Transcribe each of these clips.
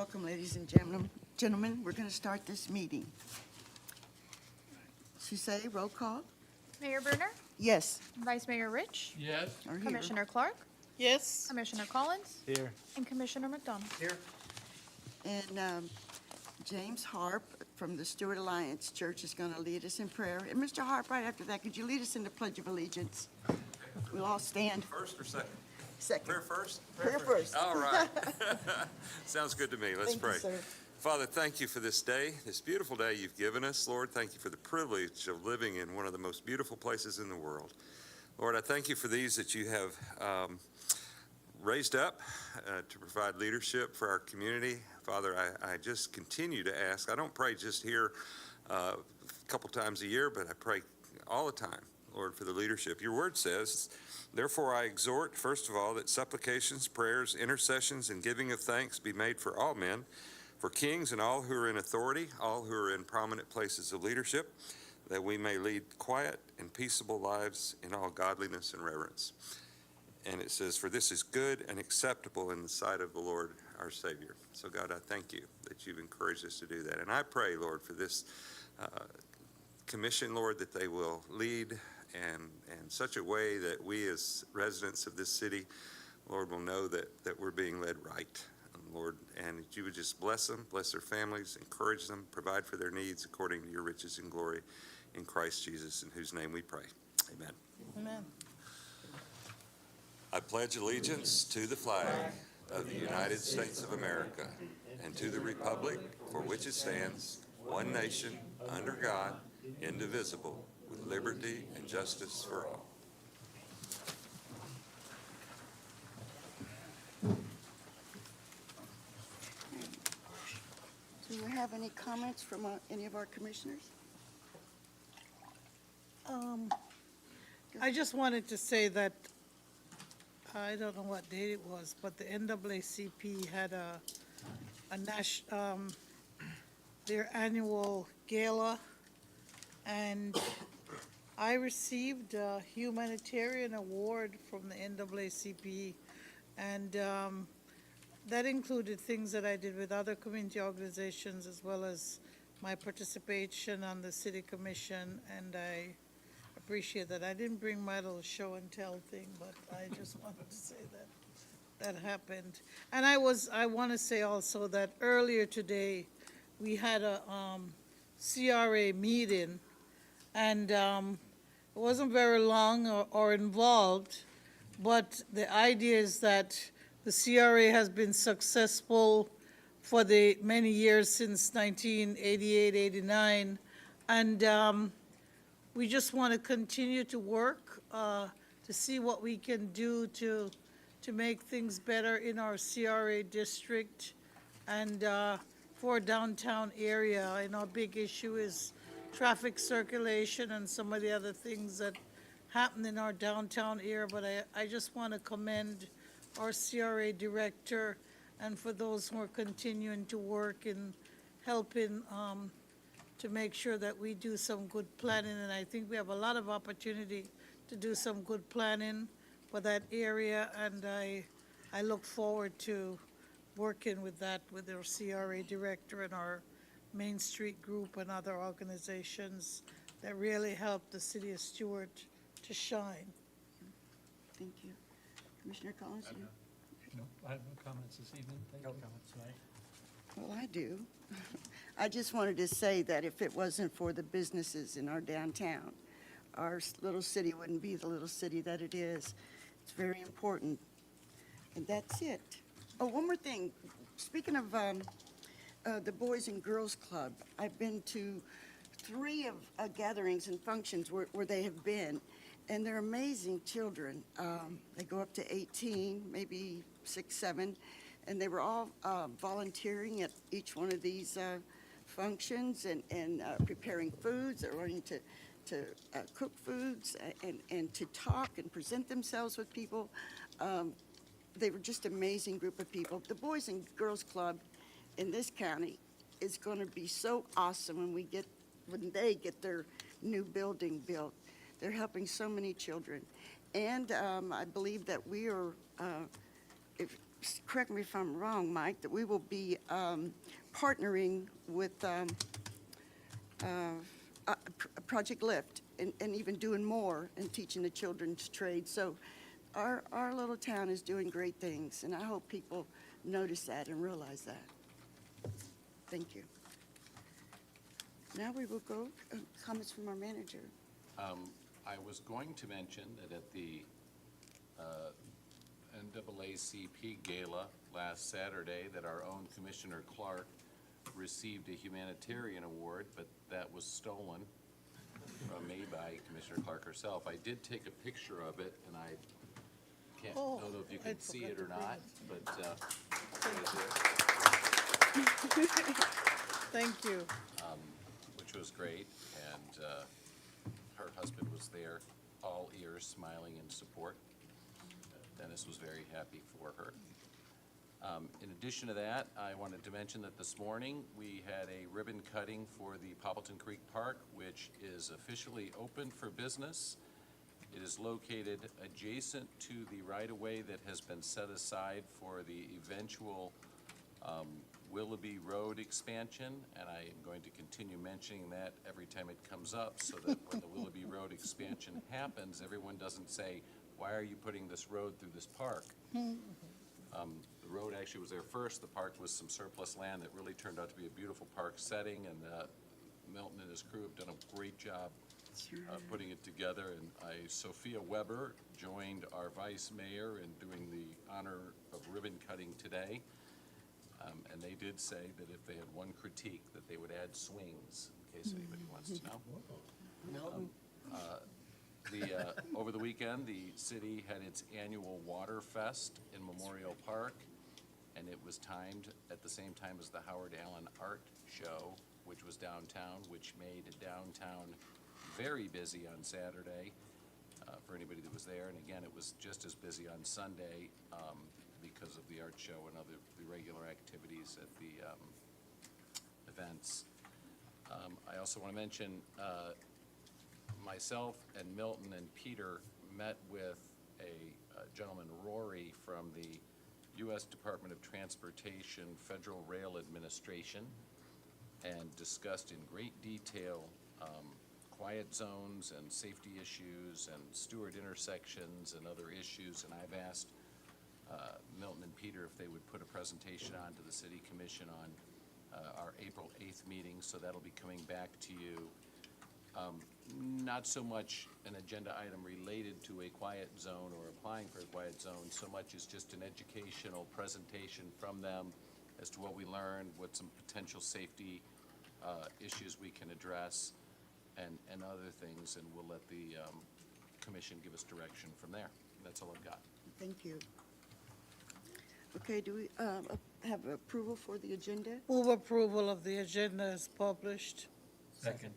Welcome, ladies and gentlemen. We're going to start this meeting. Suzette, roll call. Mayor Brunner, Yes. Vice Mayor Rich, Yes. Are here. Commissioner Clark, Yes. Commissioner Collins, Here. and Commissioner McDonald. Here. And James Harp from the Stewart Alliance Church is going to lead us in prayer. And Mr. Harp, right after that, could you lead us in the Pledge of Allegiance? We'll all stand. First or second? Second. Prayer first? Prayer first. All right. Sounds good to me. Let's Thank you, pray. sir. Father, thank you for this day, this beautiful day you've given us. Lord, thank you for the privilege of living in one of the most beautiful places in the world. Lord, I thank you for these that you have raised up to provide leadership for our community. Father, I just continue to ask. I don't pray just here a couple times a year, but I pray all the time, Lord, for the leadership. Your word says, therefore I exhort, first of all, that supplications, prayers, intercessions, and giving of thanks be made for all men, for kings and all who are in authority, all who are in prominent places of leadership, that we may lead quiet and peaceable lives in all godliness and reverence. And it says, for this is good and acceptable in the sight of the Lord our Savior. So God, I thank you that you've encouraged us to do that. And I pray, Lord, for this commission, Lord, that they will lead in such a way that we as residents of this city, Lord, will know that we're being led right, Lord, and that you would just bless them, bless their families, encourage them, provide for their needs according to your riches and glory in Christ Jesus, in whose name we pray. Amen. Amen. I pledge allegiance to the flag of the United States of America and to the republic for which it stands, one nation, under God, indivisible, with liberty and justice for all. Do you have any comments from any of our commissioners? I just wanted to say that, I don't know what date it was, but the NAACP had their annual gala, and I received a humanitarian award from the NAACP, and that included things that I did with other community organizations, as well as my participation on the city commission, and I appreciate that. I didn't bring my little show and tell thing, but I just wanted to say that happened. And I want to say also that earlier today, we had a CRA meeting, and it wasn't very long or involved, but the idea is that the CRA has been successful for the many years since 1988, 89, and we just want to continue to work to see what we can do to make things better in our CRA district and for downtown area. I know a big issue is traffic circulation and some of the other things that happen in our downtown area, but I just want to commend our CRA director and for those who are continuing to work in helping to make sure that we do some good planning, and I think we have a lot of opportunity to do some good planning for that area, and I look forward to working with that with our CRA director and our Main Street group and other organizations that really help the city of Stewart to shine. Thank you. Commissioner Collins? you- No, I have no comments this evening. Thank you. No comments tonight. Well, I do. I just wanted to say that if it wasn't for the businesses in our downtown, our little city wouldn't be the little city that it is. It's very important. And that's it. Oh, one more thing. Speaking of the Boys and Girls Club, I've been to 3 of gatherings and functions where they have been, and they're amazing children. They go up to 18, maybe 6, 7, and they were all volunteering at each one of these functions and preparing foods. They're learning to cook foods and to talk and present themselves with people. They were just an amazing group of people. The Boys and Girls Club in this county is going to be so awesome when they get their new building built. They're helping so many children. And I believe that we are, if correct me if I'm wrong, Mike, that we will be partnering with Project Lift and even doing more and teaching the children's trade. So our little town is doing great things, and I hope people notice that and realize that. Thank you. Now we will go, comments from our manager. I was going to mention that at the NAACP Gala last Saturday, that our own Commissioner Clark received a humanitarian award, but that was stolen from me by Commissioner Clark herself. I did take a picture of it, and I can't Oh, know if you I can see forgot it to or bring not, it. but Thank you. which was great, and her husband was there, all ears, smiling in support. Dennis was very happy for her. In addition to that, I wanted to mention that this morning, we had a ribbon cutting for the Poppleton Creek Park, which is officially open for business. It is located adjacent to the right-of-way that has been set aside for the eventual Willoughby Road expansion, and I am going to continue mentioning that every time it comes up, so that when the Willoughby Road expansion happens, everyone doesn't say, why are you putting this road through this park? The road actually was there first. The park was some surplus land that really turned out to be a beautiful park setting, and Milton and his crew have done a great job putting it together. And Sophia Weber joined our vice mayor in doing the honor of ribbon cutting today. And they did say that if they had one critique, that they would add swings, in case anybody wants to know. Over the weekend, the city had its annual Water Fest in Memorial Park, and it was timed at the same time as the Howard Allen Art Show, which was downtown, which made downtown very busy on Saturday for anybody that was there. And again, it was just as busy on Sunday because of the art show and the regular activities at the events. I also want to mention myself and Milton and Peter met with a gentleman, Rory, from the U.S. Department of Transportation Federal Rail Administration, and discussed in great detail quiet zones and safety issues and Stewart intersections and other issues. And I've asked Milton and Peter if they would put a presentation on to the City Commission on our April 8th meeting, so that'll be coming back to you. Not so much an agenda item related to a quiet zone or applying for a quiet zone, so much as just an educational presentation from them as to what we learned, what some potential safety issues we can address, and other things, and we'll let the commission give us direction from there. That's all I've got. Thank you. Okay, do we have approval for the agenda? Move approval of the agenda as published. Second.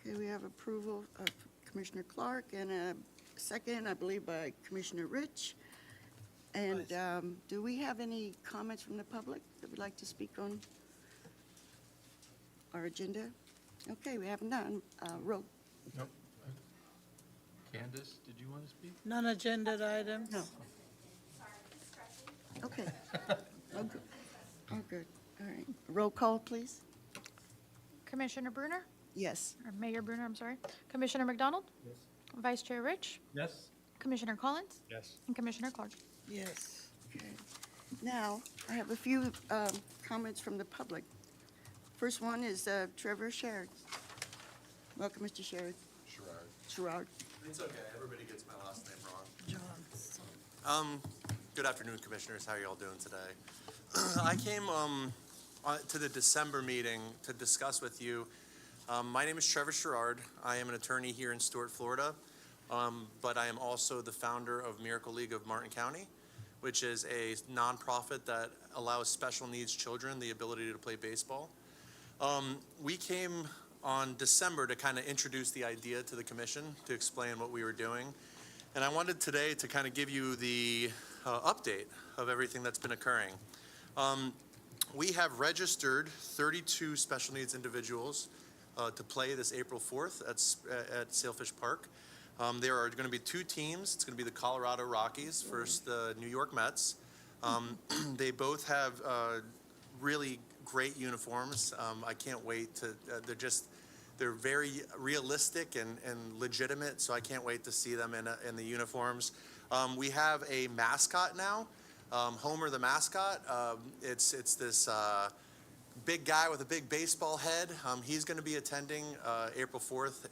Okay, we have approval of Commissioner Clark and a second, I believe, by Commissioner Rich. And do we have any comments from the public that would like to speak on our agenda? Okay, we have none. Roll. Nope. Candace, did you want to speak? Non-agenda items? No. Okay. Oh, good. Oh, good. All right. Roll call, please. Commissioner Bruner, Yes. or Mayor Bruner, I'm sorry. Commissioner McDonald? Yes. Vice Chair Rich? Yes. Commissioner Collins? Yes. And Commissioner Clark. Yes. Okay. Now, I have a few comments from the public. First one is Trevor Sherrod. Welcome, Mr. Sherrod. Sherrod. It's okay, everybody gets my last name wrong. John. Good afternoon, Commissioners, how are you all doing today? I came to the December meeting to discuss with you. My name is Trevor Sherrod. I am an attorney here in Stuart, Florida, but I am also the founder of Miracle League of Martin County, which is a nonprofit that allows special needs children the ability to play baseball. We came on December to kind of introduce the idea to the commission, to explain what we were doing. And I wanted today to kind of give you the update of everything that's been occurring. We have registered 32 special needs individuals to play this April 4th at Sailfish Park. There are going to be two teams. It's going to be the Colorado Rockies versus the New York Mets. They both have really great uniforms. I can't wait to, they're very realistic and legitimate, so I can't wait to see them in the uniforms. We have a mascot now, Homer the mascot. It's this big guy with a big baseball head. He's going to be attending April 4th.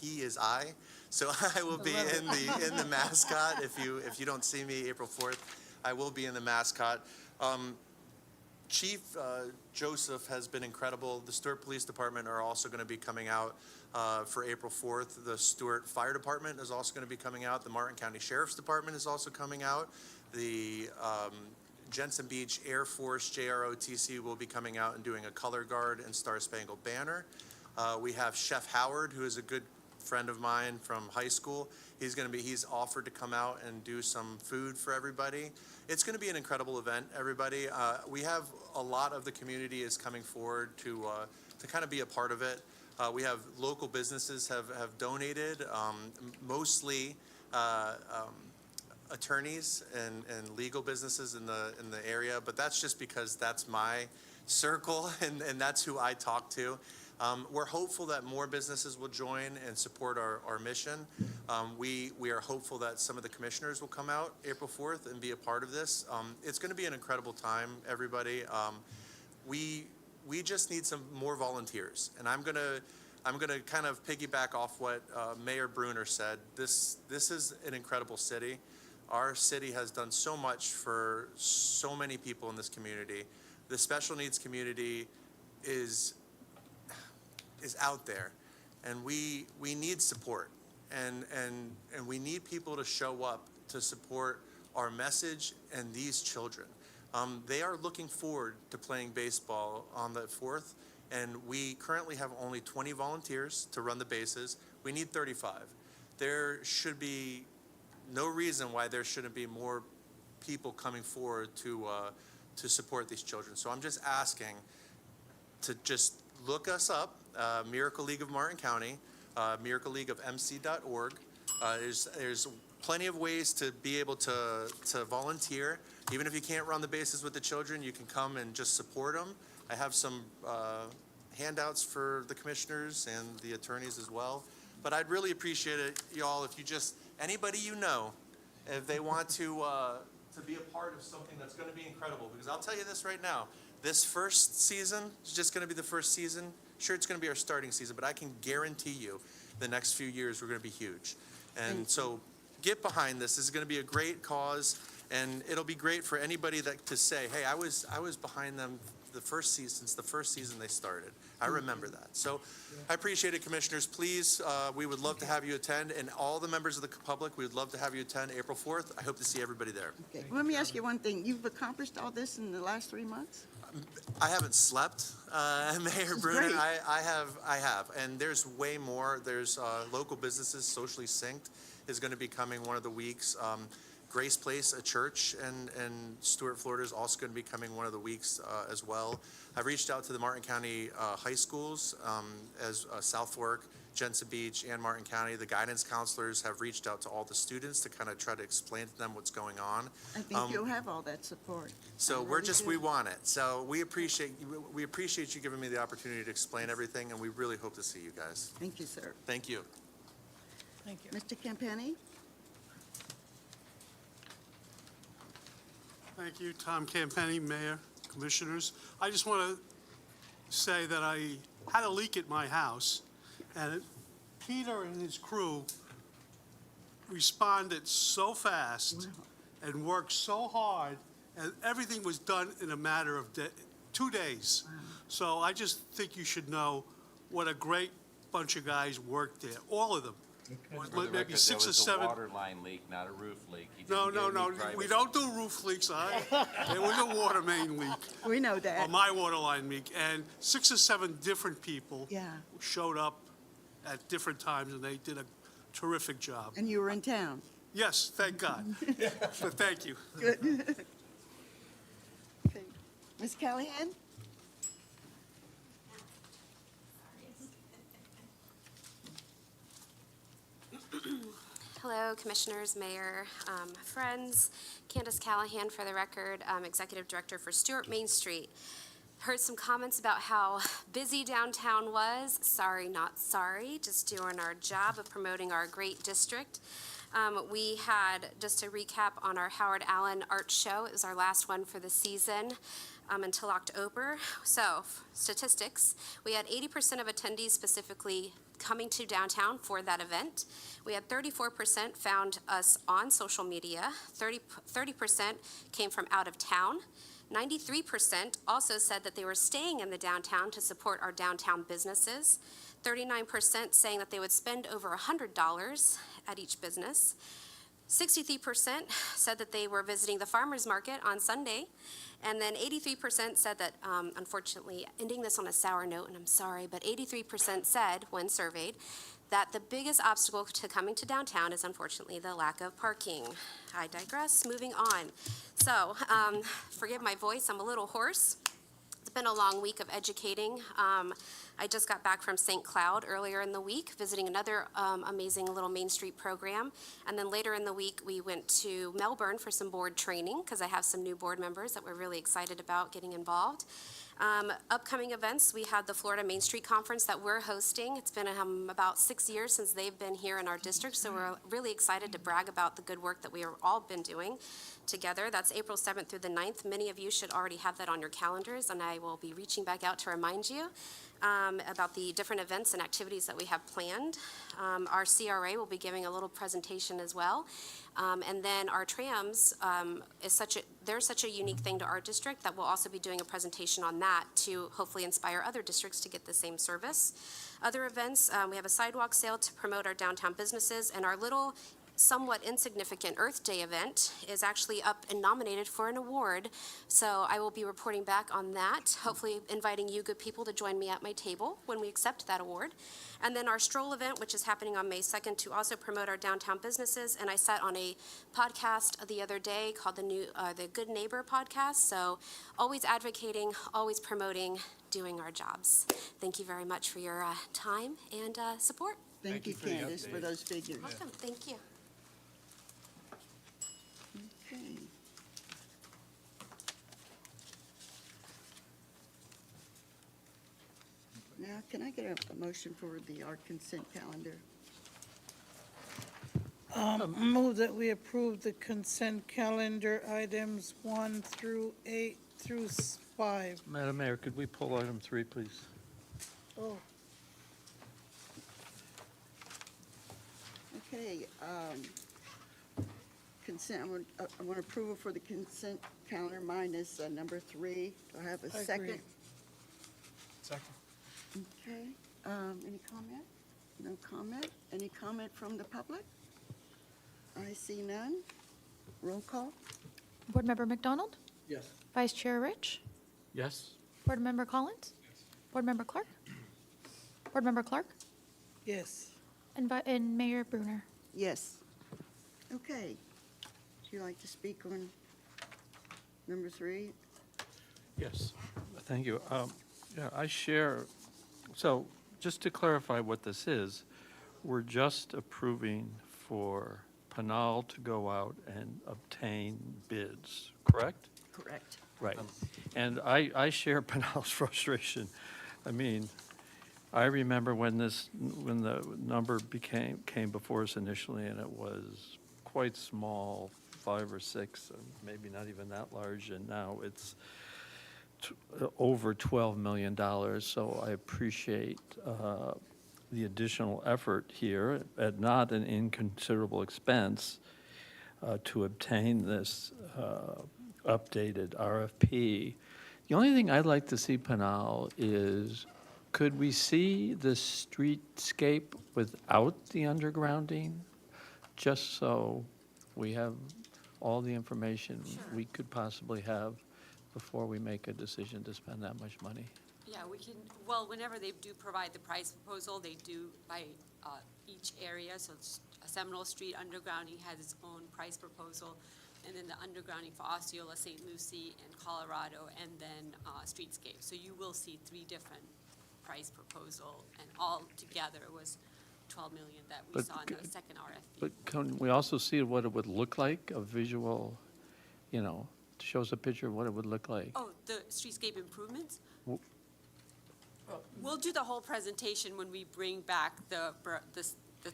He is I. So I will be in the mascot. If you don't see me April 4th, I will be in the mascot. Chief Joseph has been incredible. The Stuart Police Department are also going to be coming out for April 4th. The Stuart Fire Department is also going to be coming out. The Martin County Sheriff's Department is also coming out. The Jensen Beach Air Force, JROTC, will be coming out and doing a color guard and Star Spangled Banner. We have Chef Howard, who is a good friend of mine from high school. He's offered to come out and do some food for everybody. It's going to be an incredible event, everybody. We have a lot of the community is coming forward to kind of be a part of it. We have local businesses have donated, mostly attorneys and legal businesses in the area, but that's just because that's my circle and that's who I talk to. We're hopeful that more businesses will join and support our mission. We are hopeful that some of the commissioners will come out April 4th and be a part of this. It's going to be an incredible time, everybody. We just need some more volunteers, and I'm gonna kind of piggyback off what Mayor Brunner said. This is an incredible city. Our city has done so much for so many people in this community. The special needs community is out there, and we need support, and we need people to show up to support our message and these children. They are looking forward to playing baseball on the 4th, and we currently have only 20 volunteers to run the bases. We need 35. There should be no reason why there shouldn't be more people coming forward to support these children. So I'm just asking to just look us up, Miracle League of Martin County, Miracle League of MC.org. There's plenty of ways to be able to volunteer. Even if you can't run the bases with the children, you can come and just support them. I have some handouts for the commissioners and the attorneys as well. But I'd really appreciate it, y'all, if you just, anybody you know, if they want to be a part of something that's going to be incredible. Because I'll tell you this right now, this first season is just going to be the first season. Sure, it's going to be our starting season, but I can guarantee you the next few years we're going to be huge. And so get behind this. This is going to be a great cause, and it'll be great for anybody that to say, hey, I was behind them the first season, since the first season they started. I remember that. So I appreciate it, commissioners. Please, we would love to have you attend, and all the members of the public, we would love to have you attend April 4th. I hope to see everybody there. Okay, let me ask you one thing. You've accomplished all this in the last 3 months? I haven't slept, Mayor is Brunner. great. I have, and there's way more. There's local businesses. Socially Synced is going to be coming one of the weeks. Grace Place, a church in Stuart, Florida, is also going to be coming one of the weeks as well. I've reached out to the Martin County high schools as South Fork, Jensen Beach, and Martin County. The guidance counselors have reached out to all the students to kind of try to explain to them what's going on. I think you'll have all that support. So I really we do. want it. So we appreciate you giving me the opportunity to explain everything, and we really hope to see you guys. Thank you, sir. Thank you. Thank you. Mr. Campani? Thank you, Tom Campani, Mayor, Commissioners. I just want to say that I had a leak at my house, and Peter and his crew responded so fast and worked so hard, and everything was done in a matter of 2 days. So I just think you should know what a great bunch of guys worked there, all of them. For the Maybe record, 6 or There was a 7. water line leak, not a roof leak. He No, didn't no, get no, any privacy. we don't do roof leaks. It was a water main leak, We know or that. my water line leak, and 6 or 7 different people Yeah, showed up at different times, and they did a terrific job. and you were in town. Yes, thank God. But thank you. Good. Okay. Ms. Callahan? Hello, Commissioners, Mayor, friends. Candace Callahan, for the record, Executive Director for Stewart Main Street. Heard some comments about how busy downtown was. Sorry, not sorry, just doing our job of promoting our great district. We had, just to recap, on our Howard Allen Art Show, it was our last one for the season until October. So, statistics, we had 80% of attendees specifically coming to downtown for that event. We had 34% found us on social media, 30% came from out of town, 93% also said that they were staying in the downtown to support our downtown businesses, 39% saying that they would spend over $100 at each business, 63% said that they were visiting the farmers market on Sunday, and then 83% said that, unfortunately, ending this on a sour note, and I'm sorry, but 83% said, when surveyed, that the biggest obstacle to coming to downtown is unfortunately the lack of parking. I digress, moving on. So, forgive my voice, I'm a little hoarse. It's been a long week of educating. I just got back from St. Cloud earlier in the week, visiting another amazing little Main Street program. And then later in the week, we went to Melbourne for some board training, because I have some new board members that we're really excited about getting involved. Upcoming events, we had the Florida Main Street Conference that we're hosting. It's been about 6 years since they've been here in our district, so we're really excited to brag about the good work that we have all been doing together. That's April 7th through the 9th. Many of you should already have that on your calendars, and I will be reaching back out to remind you about the different events and activities that we have planned. Our CRA will be giving a little presentation as well. And then our trams they're such a unique thing to our district that we'll also be doing a presentation on that to hopefully inspire other districts to get the same service. Other events, we have a sidewalk sale to promote our downtown businesses, and our little somewhat insignificant Earth Day event is actually up and nominated for an award. So I will be reporting back on that, hopefully inviting you good people to join me at my table when we accept that award. And then our stroll event, which is happening on May 2nd to also promote our downtown businesses. And I sat on a podcast the other day called the Good Neighbor podcast. So always advocating, always promoting, doing our jobs. Thank you very much for your time and support. Thank you, Candace, for those figures. Welcome, thank you. Okay. Now, can I get a motion for our consent calendar? Move that we approve the consent calendar items 1 through 8 through 5. Madam Mayor, could we pull item 3, please? Oh, Okay, consent, I want approval for the consent calendar minus number 3. Do I have a I second? agree. Second. Okay, any comment? No comment? Any comment from the public? I see none. Roll call? Board Member McDonald? Yes. Vice Chair Rich? Yes? Board Member Collins? Board Member Clark? Board Member Clark? yes. And Mayor Brunner? Yes. Okay. Would you like to speak on number 3? Yes, thank you. Yeah, I share, so just to clarify what this is, we're just approving for Pinal to go out and obtain bids, correct? Correct. Right. And I share Pinal's frustration. I mean, I remember when the number came before us initially, and it was quite small, 5 or 6, maybe not even that large, and now it's over $12 million. So I appreciate the additional effort here at not an inconsiderable expense to obtain this updated RFP. The only thing I'd like to see, Pinal, is could we see the streetscape without the undergrounding? Just so we have all the information we could possibly have before we make a decision to spend that much money. Yeah, we can, well, whenever they do provide the price proposal, they do by each area. So Seminole Street undergrounding has its own price proposal, and then the undergrounding for Osceola, St. Lucie, and Colorado, and then streetscape. So you will see 3 different price proposal, and all together was 12 million that we But saw in c- the second RFP. But can we also see what it would look like, a visual, shows a picture of what it would look like? Oh, the streetscape improvements? W- We'll do the whole presentation when we bring back the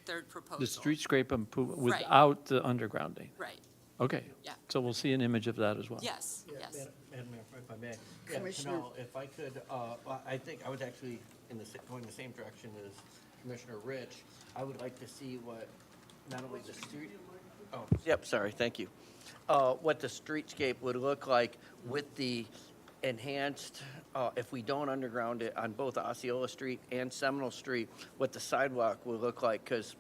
third proposal. The streetscape improvement Right. without the undergrounding? Right, Okay. Yeah. So we'll see an image of that as well? yes, yes. Madam Mayor, if I may. Yeah, Commissioner- Pinal, if I could, well, I think I was actually going the same direction as Commissioner Rich. I would like to see what, not only the street, oh, yep, sorry, thank you. What the streetscape would look like with the enhanced, if we don't underground it on both Osceola Street and Seminole Street, what the sidewalk will look like, because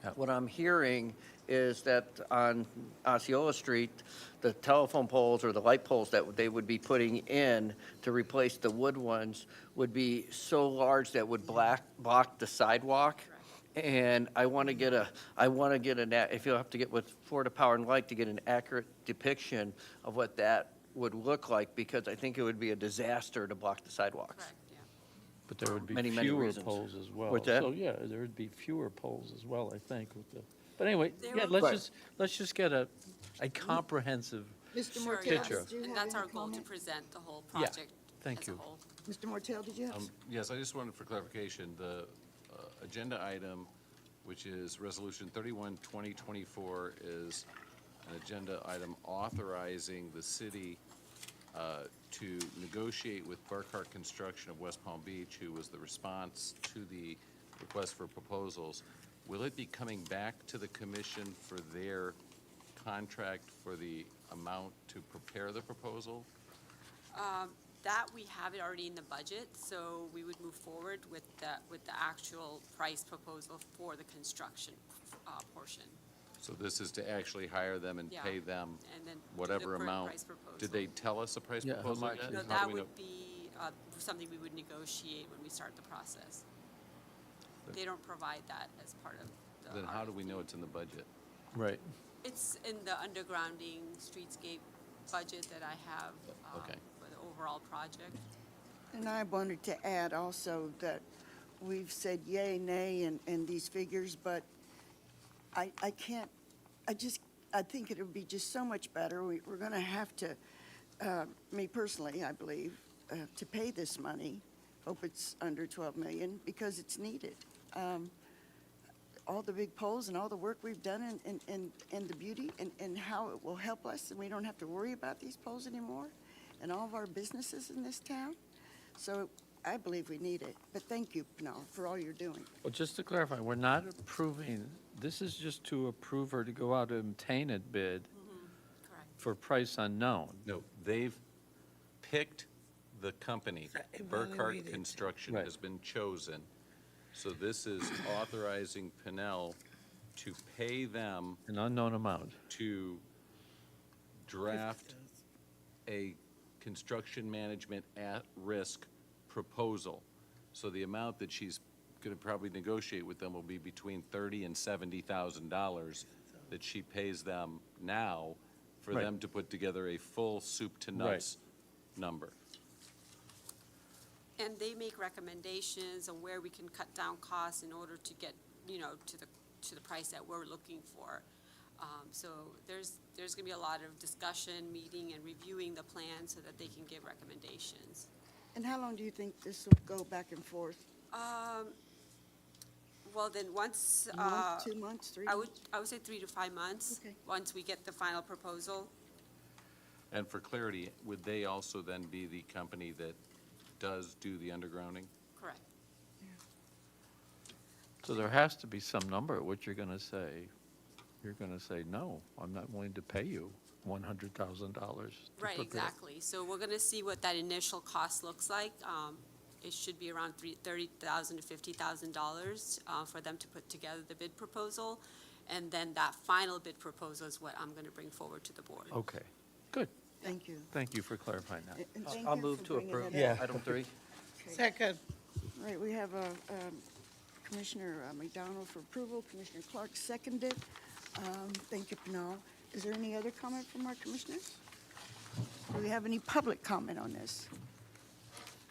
Yeah. what I'm hearing is that on Osceola Street, the telephone poles or the light poles that they would be putting in to replace the wood ones would be so large that would block the sidewalk. And I want to get if you'll have to get with Florida Power and Light to get an accurate depiction of what that would look like, because I think it would be a disaster to block the sidewalks. Correct, yeah. But there would be Many, many fewer reasons. poles as well. What's that? So, yeah, there would be fewer poles as well, I think, with the, but anyway, They yeah, were- let's just get a comprehensive, Mr. Sure, Mortel, yes. Picture. did you And have that's any our goal, to comment? present the whole Yeah, project thank as a you. whole. Mr. Mortel, did you have? Yes, I just wanted for clarification, the agenda item, which is Resolution 31, 2024, is an agenda item authorizing the city to negotiate with Burkhart Construction of West Palm Beach, who was the response to the request for proposals. Will it be coming back to the commission for their contract for the amount to prepare the proposal? That, we have it already in the budget, so we would move forward with the actual price proposal for the construction portion. So this is to actually hire them and Yeah, pay them and then do the whatever current amount? price proposal. Did they tell us a price Yeah, how proposal much yet? is- No, How do that we know? would be something we would negotiate when we start the process. They don't provide that as part of the Then how do we RFP. know it's in the budget? right. It's in the undergrounding streetscape budget that I have Okay. for the overall project. And I wanted to add also that we've said yay, nay, and these figures, but I can't, I think it would be just so much better. We're going to have to, me personally, I believe, to pay this money, hope it's under 12 million, because it's needed. All the big poles and all the work we've done and the beauty and how it will help us, and we don't have to worry about these poles anymore, and all of our businesses in this town. So I believe we need it. But thank you, Pinal, for all you're doing. Well, just to clarify, we're not approving, this is just to approve her to go out and obtain a bid Correct. for price unknown. No, they've picked the company. Burkhart Evaluated. Construction Right. has been chosen. So this is authorizing Pinnell to pay them An unknown amount. to draft a construction management at-risk proposal. So the amount that she's going to probably negotiate with them will be between $30,000 and $70,000 that she pays them now for Right. them to put together a full soup to nuts number. And they make recommendations on where we can cut down costs in order to get, to the price that we're looking for. So there's going to be a lot of discussion, meeting, and reviewing the plan so that they can give recommendations. And how long do you think this will go back and forth? Well, then once, A month, 2 months, 3 I months? would say 3 to 5 months. Okay. Once we get the final proposal. And for clarity, would they also then be the company that does do the undergrounding? Correct. So there has to be some number at which you're going to say, no, I'm not willing to pay you $100,000. Right, exactly. So we're going to see what that initial cost looks like. It should be around $30,000 to $50,000 for them to put together the bid proposal. And then that final bid proposal is what I'm going to bring forward to the board. Okay, good. Thank you. Thank you for clarifying that. And thank I'll you move for to bringing approve. that up. Item 3. Okay. Second. All right, we have Commissioner McDonald for approval, Commissioner Clark seconded. Thank you, Pinal. Is there any other comment from our commissioners? Do we have any public comment on this?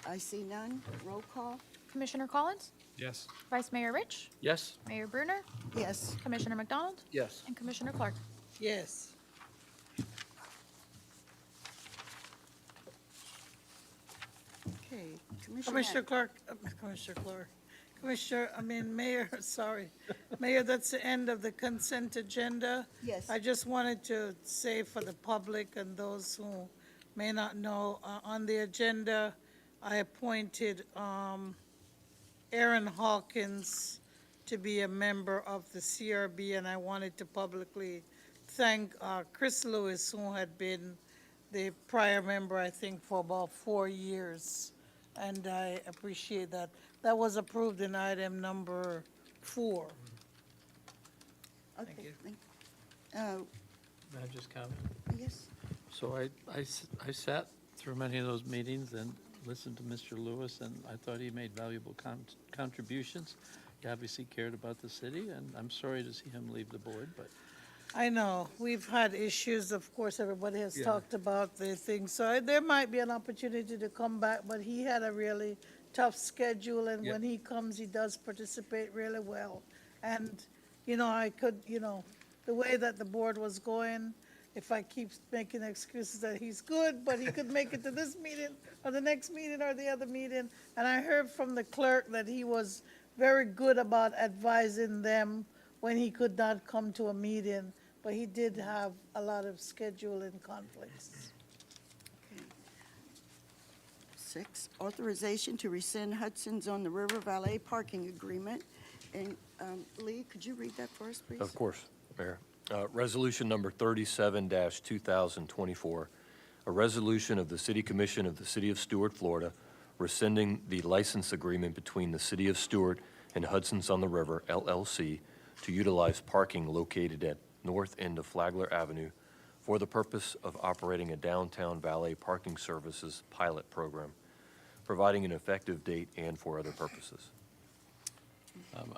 I see none. Roll call. Commissioner Collins, Yes. Vice Mayor Rich, Yes? Mayor Brunner, Yes. Commissioner McDonald, Yes. and Commissioner Clark. Yes. Okay. Commissioner Clark, Mayor, sorry. Mayor, that's the end of the consent agenda. Yes. I just wanted to say for the public and those who may not know, on the agenda, I appointed Aaron Hawkins to be a member of the CRB, and I wanted to publicly thank Chris Lewis, who had been the prior member, I think, for about 4 years, and I appreciate that. That was approved in item number 4. Okay. you. May I just comment? Yes. So I sat through many of those meetings and listened to Mr. Lewis, and I thought he made valuable contributions. He obviously cared about the city, and I'm sorry to see him leave the board, but I know, we've had issues, of course, everybody has talked about the thing, so there might be an opportunity to come back, but he had a really tough schedule, and when he comes, he does participate really well. And, I could, the way that the board was going, if I keep making excuses that he's good, but he could make it to this meeting, or the next meeting, or the other meeting, and I heard from the clerk that he was very good about advising them when he could not come to a meeting, but he did have a lot of scheduling conflicts. 6, authorization to rescind Hudson's on the River Valet parking agreement. And Lee, could you read that for us, please? Of course, Mayor. Resolution number 37-2024, a resolution of the City Commission of the City of Stuart, Florida, rescinding the license agreement between the City of Stuart and Hudson's on the River, LLC, to utilize parking located at north end of Flagler Avenue for the purpose of operating a downtown valet parking services pilot program, providing an effective date and for other purposes.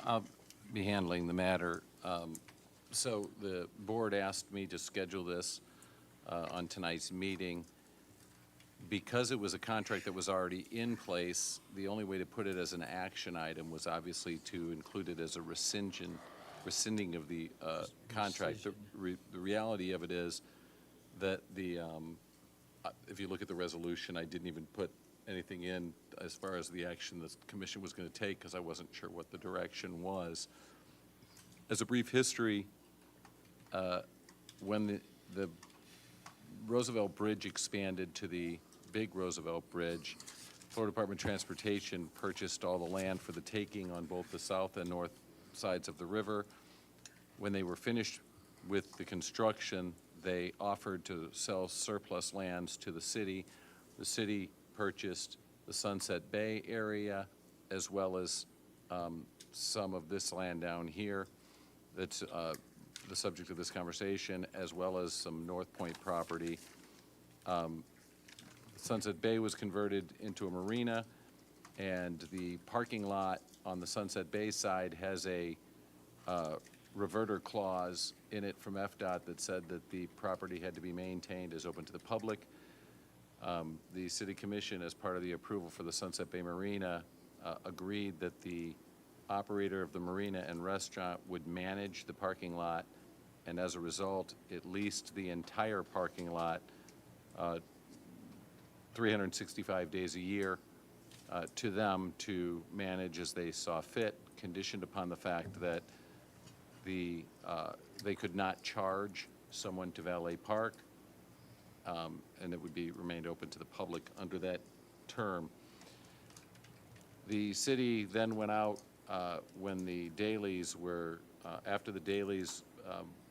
I'll be handling the matter. So the board asked me to schedule this on tonight's meeting. Because it was a contract that was already in place, the only way to put it as an action item was obviously to include it as a rescinding of the contract. The reality of it is that if you look at the resolution, I didn't even put anything in as far as the action the commission was going to take because I wasn't sure what the direction was. As a brief history, when the Roosevelt Bridge expanded to the big Roosevelt Bridge, Florida Department of Transportation purchased all the land for the taking on both the south and north sides of the river. When they were finished with the construction, they offered to sell surplus lands to the city. The city purchased the Sunset Bay area as well as some of this land down here that's the subject of this conversation, as well as some North Point property. Sunset Bay was converted into a marina, and the parking lot on the Sunset Bay side has a reverter clause in it from FDOT that said that the property had to be maintained as open to the public. The City Commission, as part of the approval for the Sunset Bay Marina, agreed that the operator of the marina and restaurant would manage the parking lot, and as a result, it leased the entire parking lot 365 days a year to them to manage as they saw fit, conditioned upon the fact that they could not charge someone to valet park, and it would be remained open to the public under that term. The city then went out when the dailies were, after the dailies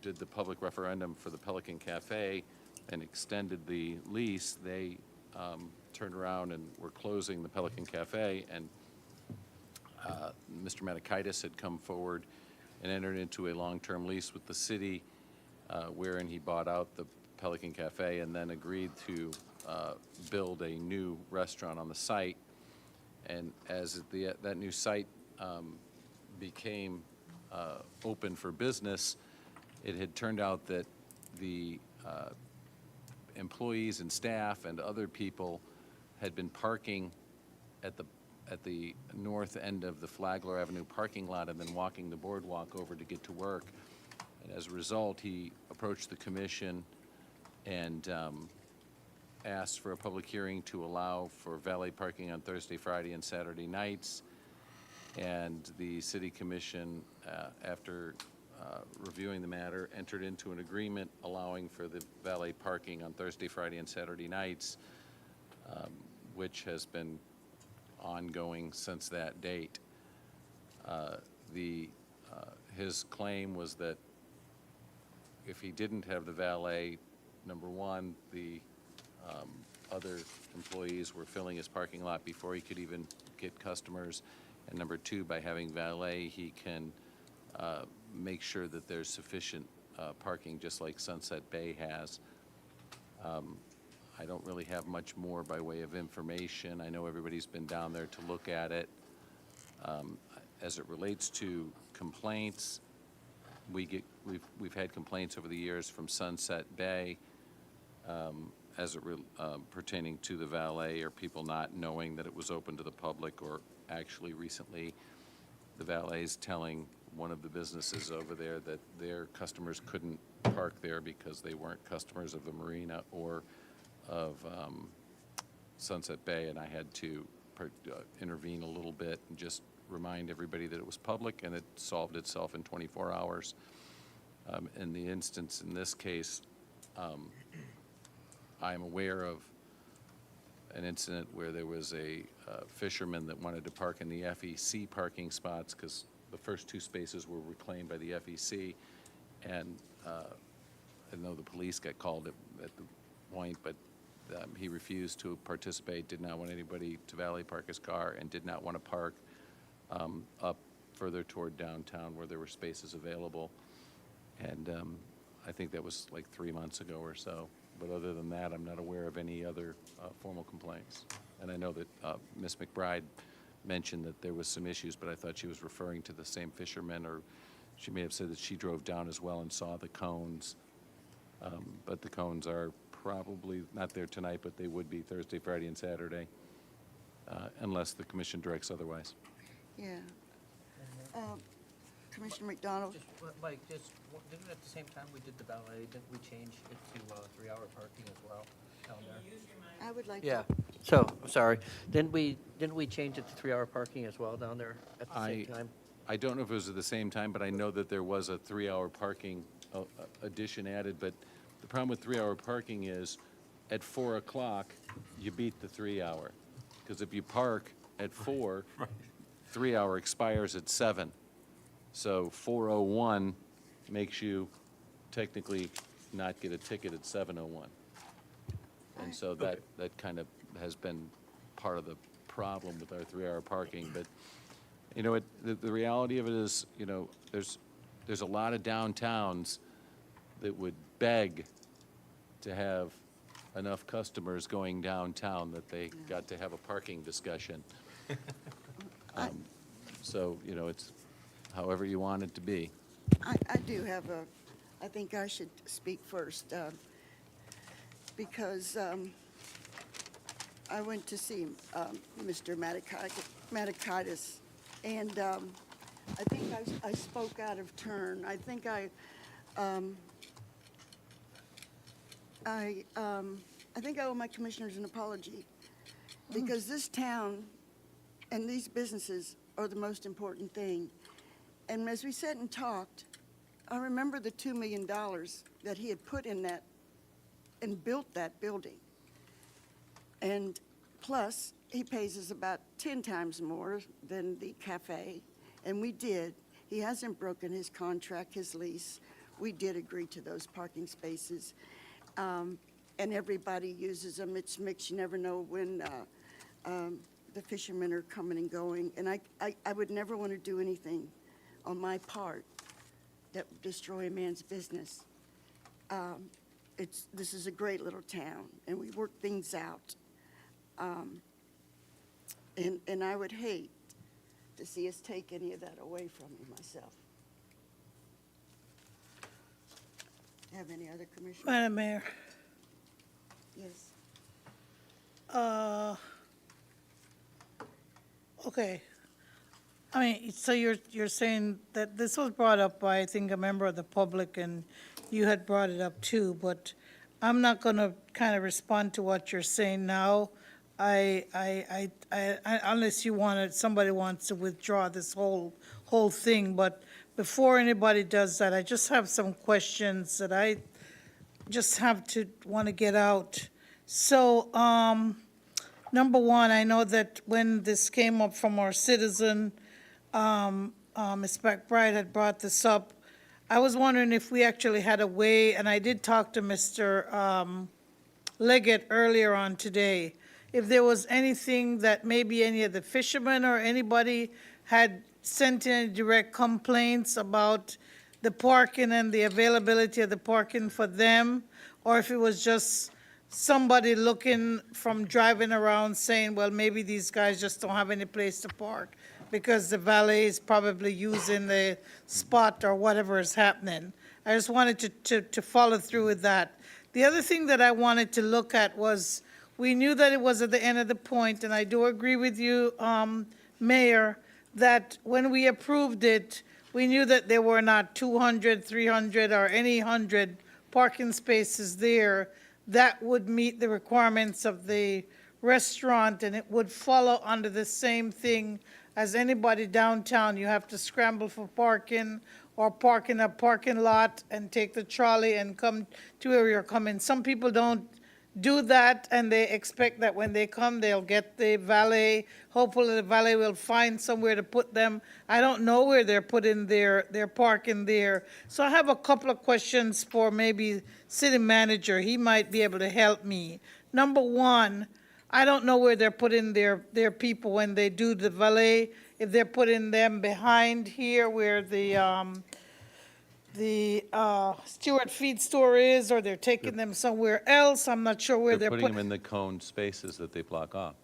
did the public referendum for the Pelican Cafe and extended the lease, they turned around and were closing the Pelican Cafe, and Mr. Matakaitis had come forward and entered into a long-term lease with the city wherein he bought out the Pelican Cafe and then agreed to build a new restaurant on the site. And as that new site became open for business, it had turned out that the employees and staff and other people had been parking at the north end of the Flagler Avenue parking lot and then walking the boardwalk over to get to work. And as a result, he approached the commission and asked for a public hearing to allow for valet parking on Thursday, Friday, and Saturday nights. And the city commission, after reviewing the matter, entered into an agreement allowing for the valet parking on Thursday, Friday, and Saturday nights, which has been ongoing since that date. His claim was that if he didn't have the valet, number one, the other employees were filling his parking lot before he could even get customers. And number two, by having valet, he can make sure that there's sufficient parking, just like Sunset Bay has. I don't really have much more by way of information. I know everybody's been down there to look at it. As it relates to complaints, we've had complaints over the years from Sunset Bay pertaining to the valet, or people not knowing that it was open to the public, or actually recently the valet's telling one of the businesses over there that their customers couldn't park there because they weren't customers of the marina or of Sunset Bay, and I had to intervene a little bit and just remind everybody that it was public, and it solved itself in 24 hours. In the instance, in this case, I am aware of an incident where there was a fisherman that wanted to park in the FEC parking spots because the first two spaces were reclaimed by the FEC, and I know the police got called at the point, but he refused to participate, did not want anybody to valet park his car, and did not want to park up further toward downtown where there were spaces available. And I think that was like 3 months ago or so. But other than that, I'm not aware of any other formal complaints. And I know that Ms. McBride mentioned that there was some issues, but I thought she was referring to the same fisherman, or she may have said that she drove down as well and saw the cones. But the cones are probably not there tonight, but they would be Thursday, Friday, and Saturday, unless the commission directs otherwise. Yeah. Commissioner McDonald? Mike, didn't at the same time we did the valet, didn't we change it to 3-hour parking as well down there? I would like to. Yeah, so, sorry, didn't we change it to 3-hour parking as well down there at the same time? I don't know if it was at the same time, but I know that there was a 3-hour parking addition added. But the problem with 3-hour parking is at 4 o'clock, you beat the 3-hour. Because if you park at 4, 3-hour expires at 7. So 4:01 makes you technically not get a ticket at 7:01. And so that kind of has been part of the problem with our 3-hour parking. But, you know, the reality of it is, you know, there's a lot of downtowns that would beg to have enough customers going downtown that they got to have a parking discussion. So, you know, it's however you want it to be. I do have I think I should speak first, because I went to see Mr. Matakaitis, and I think I spoke out of turn. I think I think I owe my commissioners an apology, because this town and these businesses are the most important thing. And as we sat and talked, I remember the $2 million that he had put in that and built that building. And plus, he pays us about 10 times more than the cafe, and we did. He hasn't broken his contract, his lease. We did agree to those parking spaces. And everybody uses them. It's mixed. You never know when the fishermen are coming and going. And I would never want to do anything on my part that would destroy a man's business. This is a great little town, and we work things out. And I would hate to see us take any of that away from you myself. Have any other commissioners? Madam Mayor, Yes. Okay. I mean, so you're saying that this was brought up by, I think, a member of the public, and you had brought it up too, but I'm not gonna kind of respond to what you're saying now. Unless you wanted, somebody wants to withdraw this whole thing, but before anybody does that, I just have some questions that I just have to want to get out. So, number one, I know that when this came up from our citizen, Ms. McBride had brought this up. I was wondering if we actually had a way, and I did talk to Mr. Leggett earlier on today, if there was anything that maybe any of the fishermen or anybody had sent in direct complaints about the parking and the availability of the parking for them, or if it was just somebody looking from driving around saying, well, maybe these guys just don't have any place to park because the valet is probably using the spot or whatever is happening. I just wanted to follow through with that. The other thing that I wanted to look at was, we knew that it was at the end of the point, and I do agree with you, Mayor, that when we approved it, we knew that there were not 200, 300, or any 100 parking spaces there that would meet the requirements of the restaurant, and it would follow under the same thing as anybody downtown. You have to scramble for parking or park in a parking lot and take the trolley and come to where you're coming. Some people don't do that, and they expect that when they come, they'll get the valet. Hopefully, the valet will find somewhere to put them. I don't know where they're putting their parking there. So I have a couple of questions for maybe city manager. He might be able to help me. Number one, I don't know where they're putting their people when they do the valet. If they're putting them behind here where the Stewart Feed Store is, or they're taking them somewhere else. I'm not sure where they're putting them putting. in the cone spaces that they block off.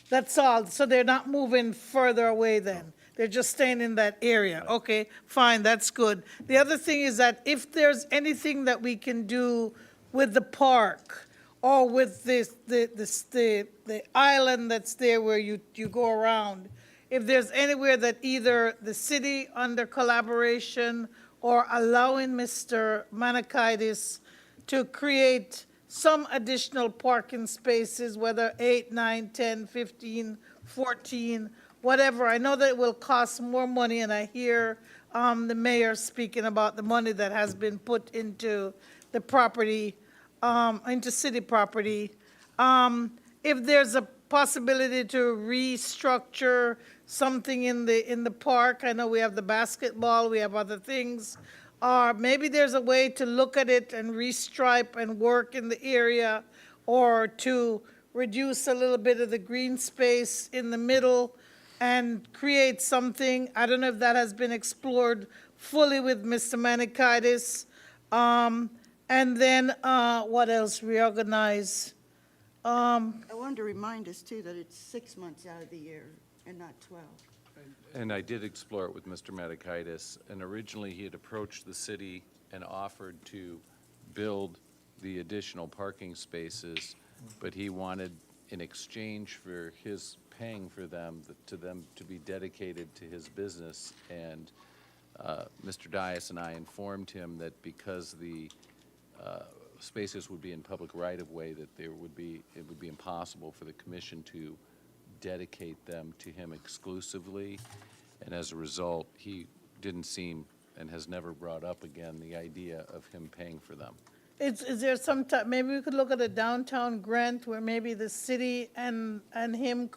That's all. So they're not moving further away then? They're just staying in that area? Okay, fine, that's good. The other thing is that if there's anything that we can do with the park or with the island that's there where you go around, if there's anywhere that either the city under collaboration or allowing Mr. Manakaitis to create some additional parking spaces, whether 8, 9, 10, 15, 14, whatever. I know that it will cost more money, and I hear the mayor speaking about the money that has been put into the property, into city property. If there's a possibility to restructure something in the park, I know we have the basketball, we have other things, or maybe there's a way to look at it and restripe and work in the area, or to reduce a little bit of the green space in the middle and create something. I don't know if that has been explored fully with Mr. Manikaitis. And then, what else? Reorganize. I wanted to remind us, too, that it's 6 months out of the year and not 12. And I did explore it with Mr. Matakaitis, and originally he had approached the city and offered to build the additional parking spaces, but he wanted, in exchange for his paying for them, to be dedicated to his business. And Mr. Dias and I informed him that because the spaces would be in public right-of-way, that it would be impossible for the commission to dedicate them to him exclusively, and as a result, he didn't seem and has never brought up again the idea of him paying for them. Is there some time, maybe we could look at a downtown grant where maybe the city and him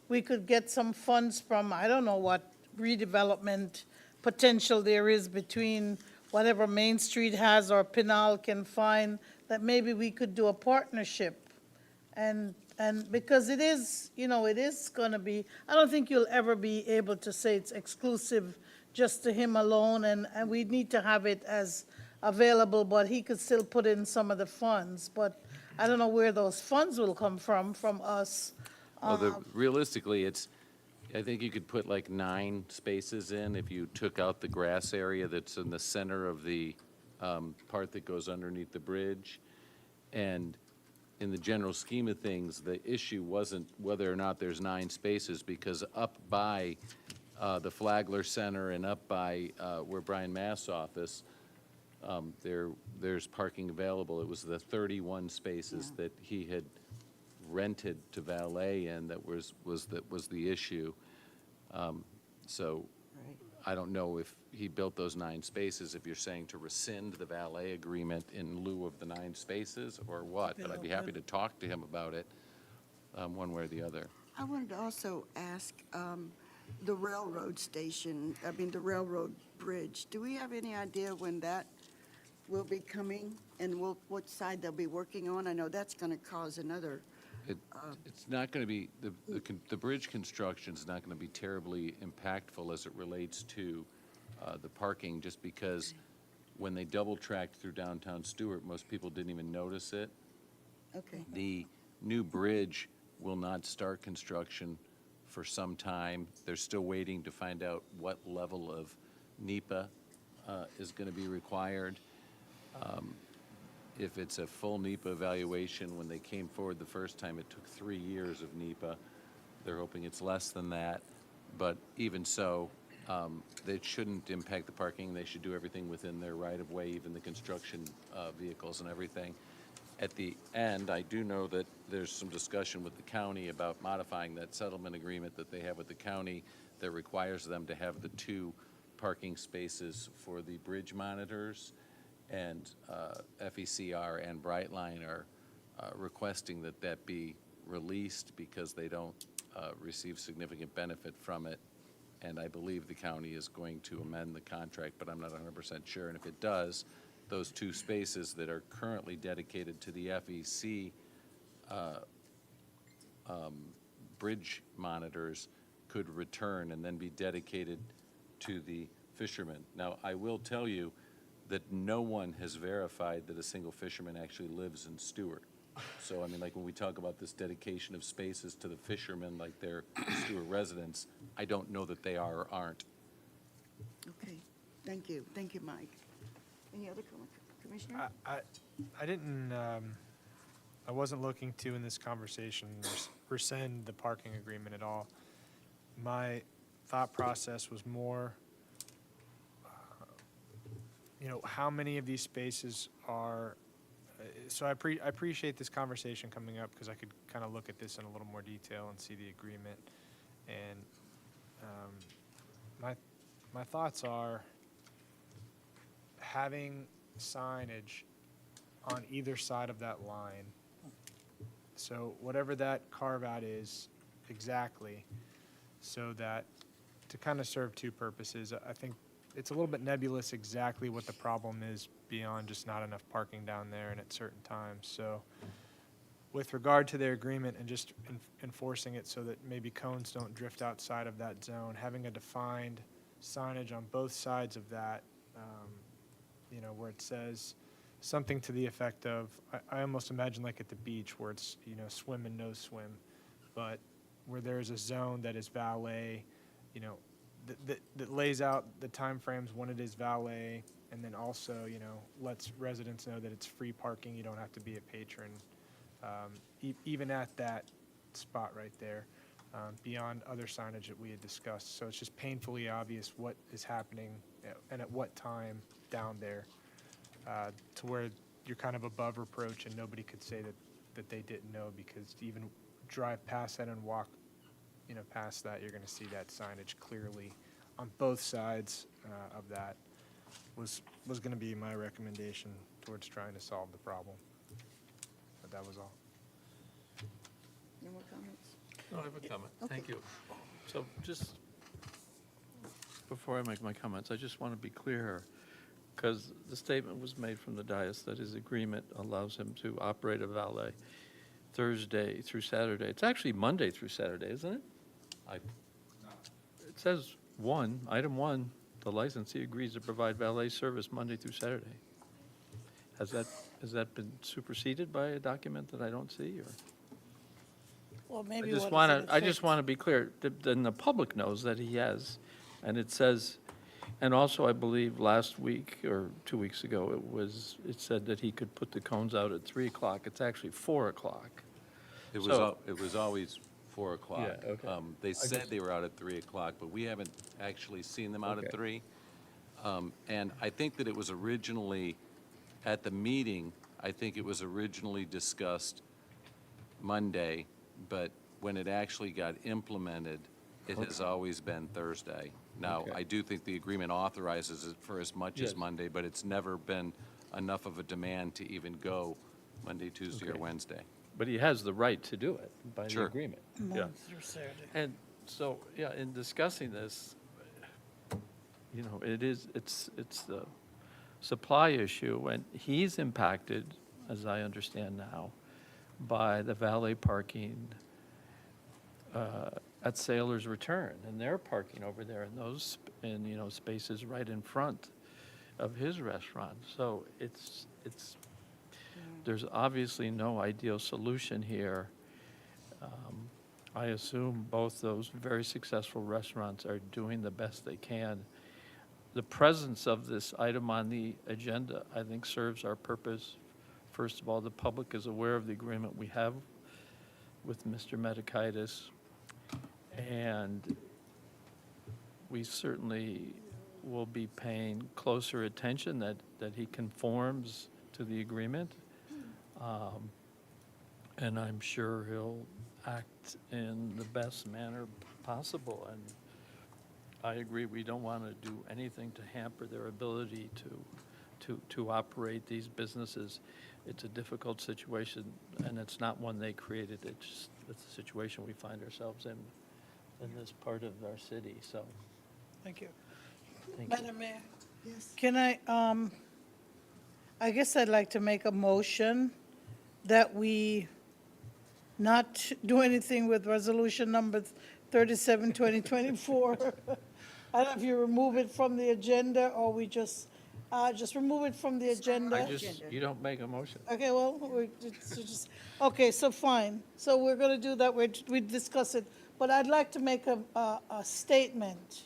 we could get some funds from, I don't know what redevelopment potential there is between whatever Main Street has or Pinal can find, that maybe we could do a partnership. And because it is, it is going to be, I don't think you'll ever be able to say it's exclusive just to him alone, and we need to have it as available, but he could still put in some of the funds. But I don't know where those funds will come from us. Well, realistically, I think you could put like 9 spaces in if you took out the grass area that's in the center of the part that goes underneath the bridge. And in the general scheme of things, the issue wasn't whether or not there's 9 spaces, because up by the Flagler Center and up by where Brian Mass' office, there's parking available. It was the 31 spaces that he had rented to valet in that was the issue. So Right. I don't know if he built those 9 spaces, if you're saying to rescind the valet agreement in lieu of the 9 spaces or what, but I'd be happy to talk to him about it, one way or the other. I wanted to also ask, the railroad station, the railroad bridge, do we have any idea when that will be coming and what side they'll be working on? I know that's going to cause another, It's not going to be, the bridge construction's not going to be terribly impactful as it relates to the parking, just because when they double-tracked through downtown Stewart, most people didn't even notice it. okay. The new bridge will not start construction for some time. They're still waiting to find out what level of NEPA is going to be required. If it's a full NEPA evaluation, when they came forward the first time, it took 3 years of NEPA. They're hoping it's less than that. But even so, it shouldn't impact the parking. They should do everything within their right-of-way, even the construction vehicles and everything. At the end, I do know that there's some discussion with the county about modifying that settlement agreement that they have with the county that requires them to have the 2 parking spaces for the bridge monitors. And FECR and Brightline are requesting that that be released because they don't receive significant benefit from it. And I believe the county is going to amend the contract, but I'm not 100% sure. And if it does, those 2 spaces that are currently dedicated to the FEC bridge monitors could return and then be dedicated to the fishermen. Now, I will tell you that no one has verified that a single fisherman actually lives in Stewart. So, I mean, like when we talk about this dedication of spaces to the fishermen, like they're Stewart residents, I don't know that they are or aren't. Okay, thank you. Thank you, Mike. Any other commissioner? I didn't, I wasn't looking to, in this conversation, rescind the parking agreement at all. My thought process was more, how many of these spaces are, so I appreciate this conversation coming up because I could kind of look at this in a little more detail and see the agreement. And my thoughts are having signage on either side of that line. So whatever that carve-out is exactly, so that to kind of serve 2 purposes. I think it's a little bit nebulous exactly what the problem is beyond just not enough parking down there and at certain times. So with regard to their agreement and just enforcing it so that maybe cones don't drift outside of that zone, having a defined signage on both sides of that, where it says something to the effect of, I almost imagine like at the beach where it's, swim and no swim, but where there's a zone that is valet, that lays out the timeframes when it is valet, and then also, lets residents know that it's free parking. You don't have to be a patron, even at that spot right there, beyond other signage that we had discussed. So it's just painfully obvious what is happening and at what time down there, to where you're kind of above reproach and nobody could say that they didn't know, because to even drive past that and walk past that, you're going to see that signage clearly on both sides of that was going to be my recommendation towards trying to solve the problem. But that was all. No more comments? No, I have a comment. Okay. Thank you. So just before I make my comments, I just want to be clear, because the statement was made from the dais that his agreement allows him to operate a valet Thursday through Saturday. It's actually Monday through Saturday, isn't it? It says item 1, the licensee agrees to provide valet service Monday through Saturday. Has that been superseded by a document that I don't see, or? Well, I maybe just what want is in to, I just effect? want to be clear, then the public knows that he has, and it says, And also, I believe last week or 2 weeks ago, it said that he could put the cones out at 3 o'clock. It's actually 4 o'clock. It was, So- it was always 4 o'clock. Yeah, okay. They said just- they were out at 3 o'clock, but we haven't actually seen them out Okay. at 3. And I think that it was originally, at the meeting, I think it was originally discussed Monday, but when it actually got implemented, it has always been Thursday. Now, Okay. I do think the agreement authorizes it for as much as Yes. Monday, but it's never been enough of a demand to even go Monday, Tuesday, or Okay. Wednesday. But he has the right to do it by the Sure. agreement. Yeah. Monday through Saturday. And so, yeah, in discussing this, you know, it's the supply issue, and he's impacted, as I understand now, by the valet parking at Sailor's Return, and they're parking over there in those, spaces right in front of his restaurant. So there's obviously no ideal solution here. I assume both those very successful restaurants are doing the best they can. The presence of this item on the agenda, I think, serves our purpose. First of all, the public is aware of the agreement we have with Mr. Metakaitis, and we certainly will be paying closer attention that he conforms to the agreement. And I'm sure he'll act in the best manner possible. And I agree, we don't want to do anything to hamper their ability to operate these businesses. It's a difficult situation, and it's not one they created. It's a situation we find ourselves in this part of our city, so, Thank you. thank you. Madam Mayor, Yes. can I guess I'd like to make a motion that we not do anything with resolution number 37, 2024. I don't know if you remove it from the agenda, or we just remove it from the agenda. You don't make a motion. Okay, well, okay, so fine. So we're going to do that, we discuss it. But I'd like to make a statement.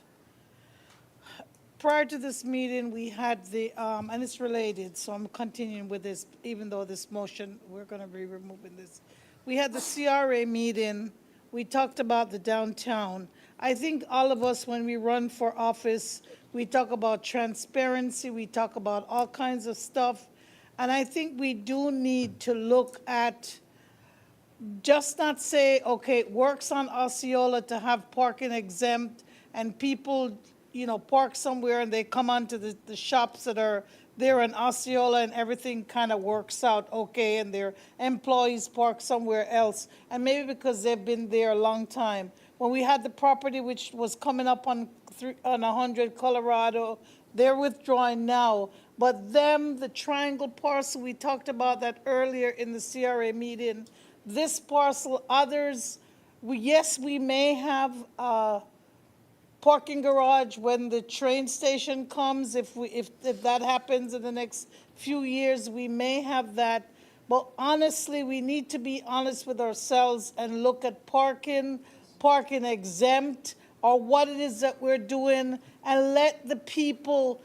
Prior to this meeting, we had and it's related, so I'm continuing with this, even though this motion, we're going to be removing this. We had the CRA meeting, we talked about the downtown. I think all of us, when we run for office, we talk about transparency, we talk about all kinds of stuff. And I think we do need to look at, just not say, okay, it works on Osceola to have parking exempt, and people, park somewhere and they come onto the shops that are there in Osceola, and everything kind of works out okay, and their employees park somewhere else, and maybe because they've been there a long time. When we had the property which was coming up on 100 Colorado, they're withdrawing now. But the triangle parcel, we talked about that earlier in the CRA meeting. This parcel, others, we may have a parking garage when the train station comes. If that happens in the next few years, we may have that. But honestly, we need to be honest with ourselves and look at parking exempt, or what it is that we're doing, and let the people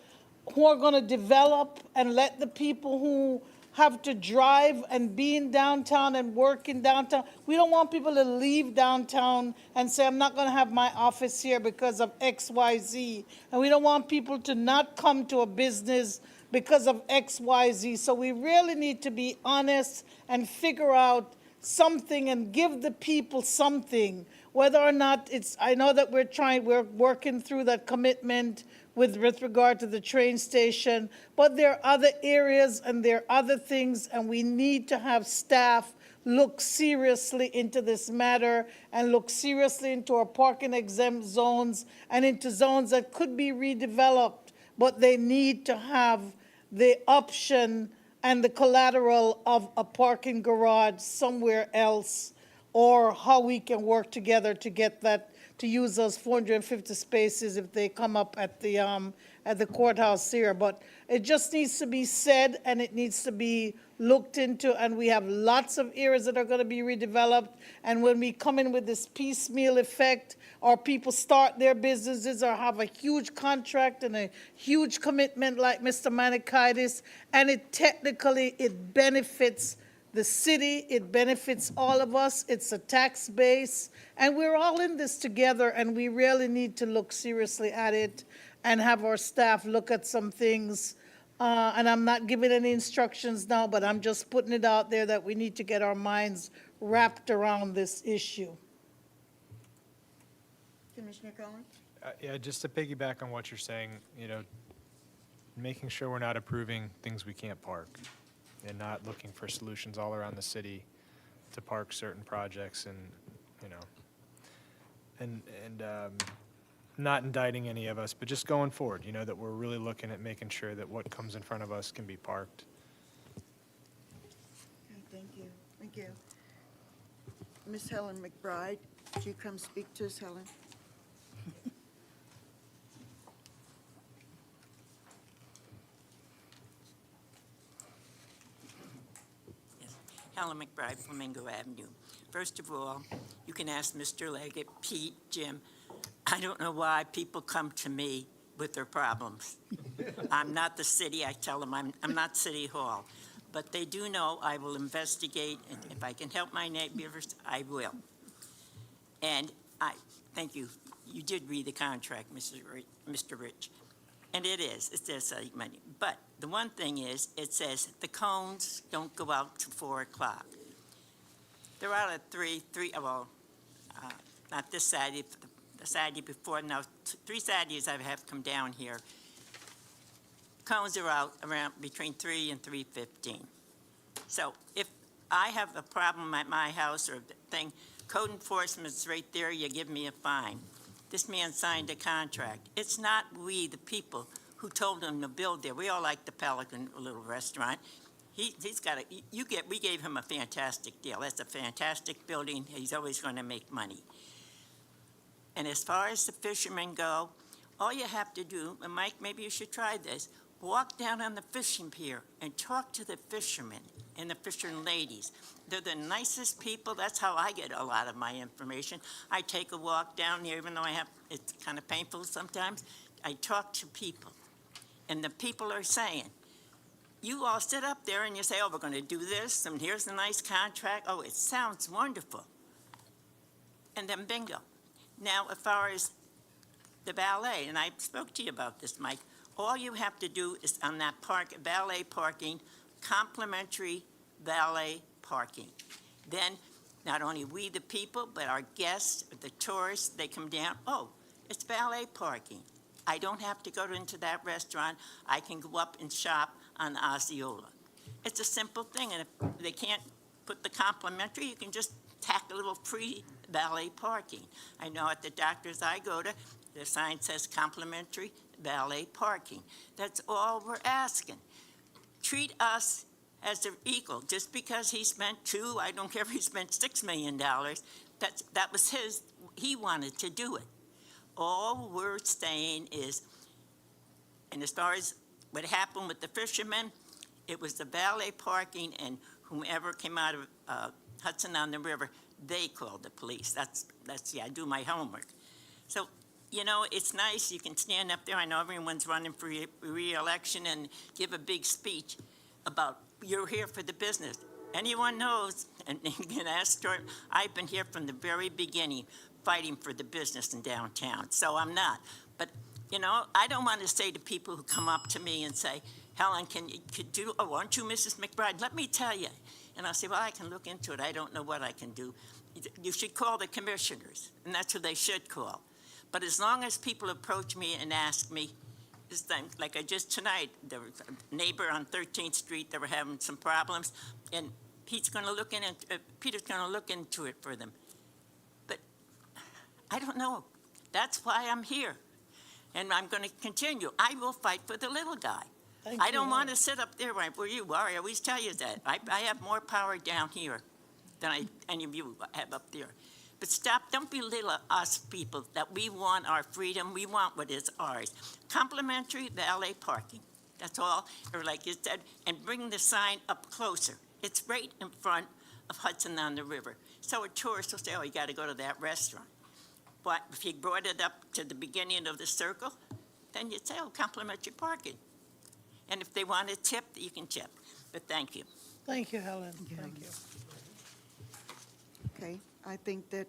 who are going to develop, and let the people who have to drive and be in downtown and work in downtown. We don't want people to leave downtown and say, I'm not going to have my office here because of X, Y, Z. And we don't want people to not come to a business because of X, Y, Z. So we really need to be honest and figure out something and give the people something, whether or not I know that we're working through that commitment with regard to the train station, but there are other areas and there are other things, and we need to have staff look seriously into this matter and look seriously into our parking exempt zones and into zones that could be redeveloped, but they need to have the option and the collateral of a parking garage somewhere else, or how we can work together to get that, to use those 450 spaces if they come up at the courthouse here. But it just needs to be said, and it needs to be looked into, and we have lots of areas that are going to be redeveloped. And when we come in with this piecemeal effect, or people start their businesses or have a huge contract and a huge commitment like Mr. Manikaitis, and it benefits the city, it benefits all of us, it's a tax base, and we're all in this together, and we really need to look seriously at it and have our staff look at some things. And I'm not giving any instructions now, but I'm just putting it out there that we need to get our minds wrapped around this issue. Commissioner Cohen? Yeah, just to piggyback on what you're saying, making sure we're not approving things we can't park and not looking for solutions all around the city to park certain projects and, not indicting any of us, but just going forward, that we're really looking at making sure that what comes in front of us can be parked. Okay, thank you, thank you. Ms. Helen McBride, would you come speak to us, Helen? Helen McBride, Flamingo Avenue. First of all, you can ask Mr. Leggett, Pete, Jim. I don't know why people come to me with their problems. I'm not the city. I tell them I'm not City Hall. But they do know I will investigate, and if I can help my neighbors, I will. And thank you. You did read the contract, Mr. Rich. And it's their city money. But the one thing is, it says the cones don't go out till 4 o'clock. They're out at 3, not this Saturday, the Saturday before. Now, 3 Saturdays I have come down here. Cones are out around between 3 and 3:15. So if I have a problem at my house or thing, code enforcement's right there, you give me a fine. This man signed a contract. It's not we, the people, who told him to build there. We all like the Pelican little restaurant. He's got we gave him a fantastic deal. That's a fantastic building. He's always going to make money. And as far as the fishermen go, all you have to do, and Mike, maybe you should try this, walk down on the fishing pier and talk to the fishermen and the fishermen ladies. They're the nicest people. That's how I get a lot of my information. I take a walk down there, even though it's kind of painful sometimes. I talk to people, and the people are saying, you all sit up there and you say, oh, we're going to do this, and here's a nice contract. Oh, it sounds wonderful. And then bingo. Now, as far as the valet, and I spoke to you about this, Mike, all you have to do is on that valet parking, complimentary valet parking. Then, not only we the people, but our guests, the tourists, they come down, oh, it's valet parking. I don't have to go into that restaurant. I can go up and shop on Osceola. It's a simple thing, and if they can't put the complimentary, you can just tack a little free valet parking. I know at the doctors I go to, the sign says complimentary valet parking. That's all we're asking. Treat us as their equal. Just because he spent I don't care if he spent $6 million, that was he wanted to do it. All we're saying is, and as far as what happened with the fishermen, it was the valet parking, and whomever came out of Hudson on the River, they called the police. That's I do my homework. So, it's nice. You can stand up there. I know everyone's running for re-election and give a big speech about you're here for the business. Anyone knows, and you can ask Stuart, I've been here from the very beginning fighting for the business in downtown. So I'm not. But, I don't want to say to people who come up to me and say, Helen, aren't you Mrs. McBride? Let me tell you. And I'll say, well, I can look into it. I don't know what I can do. You should call the commissioners, and that's who they should call. But as long as people approach me and ask me, this thing, like tonight, there was a neighbor on 13th Street that were having some problems, and Peter's going to look into it for them. But I don't know. That's why I'm here, and I'm going to continue. I will fight for the little guy. I don't want to sit up there where you are. I always tell you that. I have more power down here than any of you have up there. But stop, don't belittle us people, that we want our freedom, we want what is ours. Complimentary valet parking, that's all, or like you said, and bring the sign up closer. It's right in front of Hudson on the River. So a tourist will say, oh, you gotta go to that restaurant. But if you brought it up to the beginning of the circle, then you'd say, oh, complimentary parking. And if they want a tip, you can tip. But thank you. Thank you, Helen. Thank you. Okay, I think that,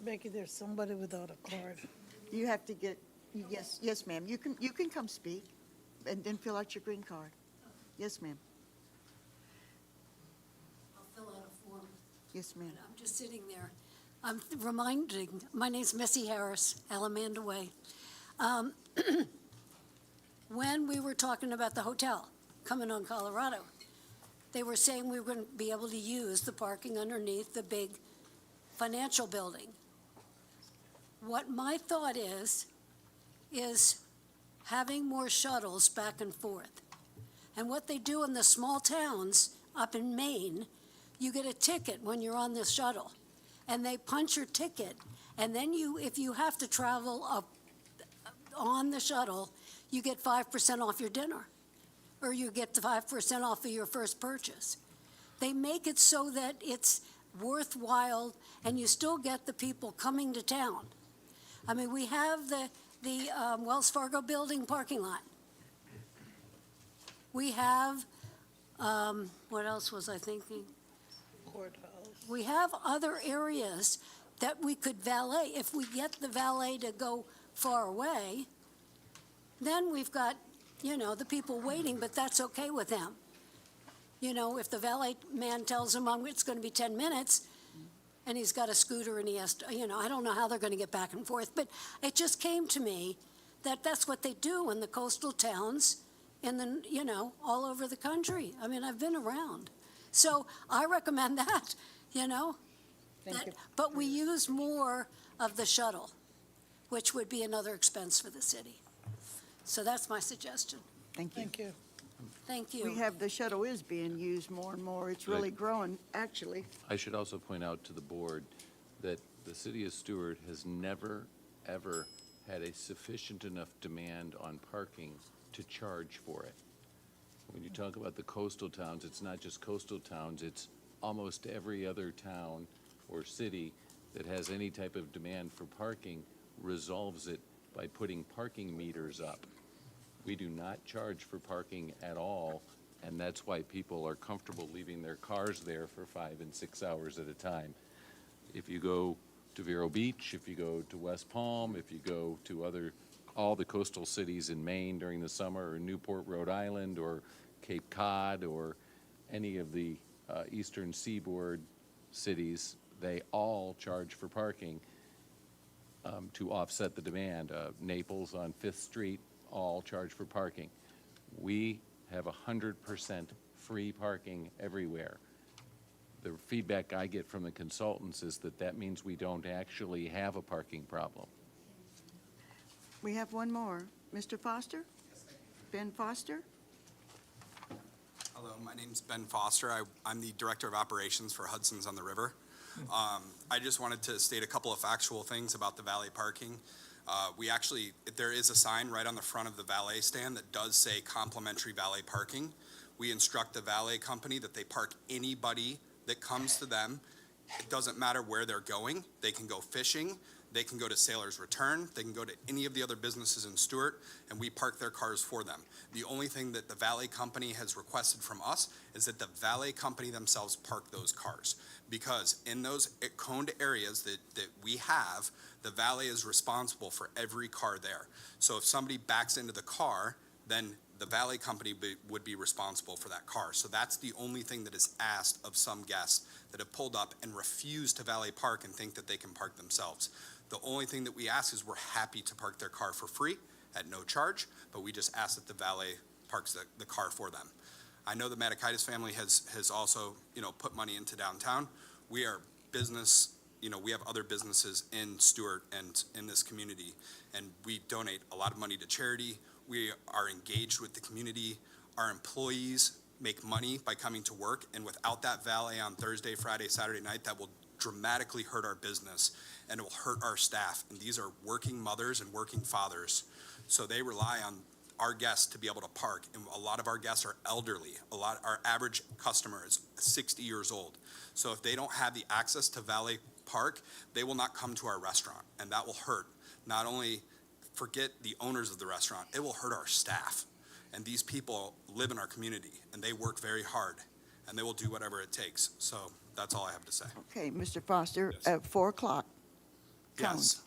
Becky, there's somebody without a card. you have to get, yes, ma'am, you can come speak and then fill out your green card. Yes, ma'am. I'll fill out a form. Yes, ma'am. I'm just sitting there. I'm reminding, my name's Missy Harris, Alamanda Way. When we were talking about the hotel coming on Colorado, they were saying we were going to be able to use the parking underneath the big financial building. What my thought is having more shuttles back and forth. And what they do in the small towns up in Maine, you get a ticket when you're on the shuttle. And they punch your ticket. And then if you have to travel up on the shuttle, you get 5% off your dinner. Or you get the 5% off of your first purchase. They make it so that it's worthwhile and you still get the people coming to town. I mean, we have the Wells Fargo building parking lot. We have, what else was I thinking? Courthouse. We have other areas that we could valet. If we get the valet to go far away, then we've got, the people waiting, but that's okay with them. If the valet man tells him it's going to be 10 minutes and he's got a scooter and he has to, I don't know how they're going to get back and forth, but it just came to me that that's what they do in the coastal towns and then, all over the country. I mean, I've been around. So I recommend that, Thank you. But we use more of the shuttle, which would be another expense for the city. So that's my suggestion. Thank you. Thank you. Thank you. We have, the shuttle is being used more and more. It's really growing, actually. I should also point out to the board that the city of Stewart has never, ever had a sufficient enough demand on parking to charge for it. When you talk about the coastal towns, it's not just coastal towns, it's almost every other town or city that has any type of demand for parking resolves it by putting parking meters up. We do not charge for parking at all, and that's why people are comfortable leaving their cars there for 5 and 6 hours at a time. If you go to Vero Beach, if you go to West Palm, if you go to all the coastal cities in Maine during the summer, or Newport, Rhode Island, or Cape Cod, or any of the eastern seaboard cities, they all charge for parking to offset the demand. Naples on 5th Street, all charge for parking. We have 100% free parking everywhere. The feedback I get from the consultants is that means we don't actually have a parking problem. We have one more. Mr. Foster? Ben Foster? Hello, my name's Ben Foster. I'm the Director of Operations for Hudson's on the River. I just wanted to state a couple of factual things about the valet parking. There is a sign right on the front of the valet stand that does say complimentary valet parking. We instruct the valet company that they park anybody that comes to them. It doesn't matter where they're going. They can go fishing. They can go to Sailor's Return. They can go to any of the other businesses in Stewart, and we park their cars for them. The only thing that the valet company has requested from us is that the valet company themselves park those cars. Because in those coned areas that we have, the valet is responsible for every car there. So if somebody backs into the car, then the valet company would be responsible for that car. So that's the only thing that is asked of some guests that have pulled up and refused to valet park and think that they can park themselves. The only thing that we ask is we're happy to park their car for free at no charge, but we just ask that the valet parks the car for them. I know the Matakaitis family has also, put money into downtown. We are business, we have other businesses in Stewart and in this community, and we donate a lot of money to charity. We are engaged with the community. Our employees make money by coming to work, and without that valet on Thursday, Friday, Saturday night, that will dramatically hurt our business, and it will hurt our staff. And these are working mothers and working fathers, so they rely on our guests to be able to park, and a lot of our guests are elderly. Our average customer is 60 years old. So if they don't have the access to valet park, they will not come to our restaurant, and that will hurt. Not only forget the owners of the restaurant, it will hurt our staff. And these people live in our community, and they work very hard, and they will do whatever it takes. So that's all I have to say. Okay, Mr. Foster, Yes. at 4 o'clock. Yes,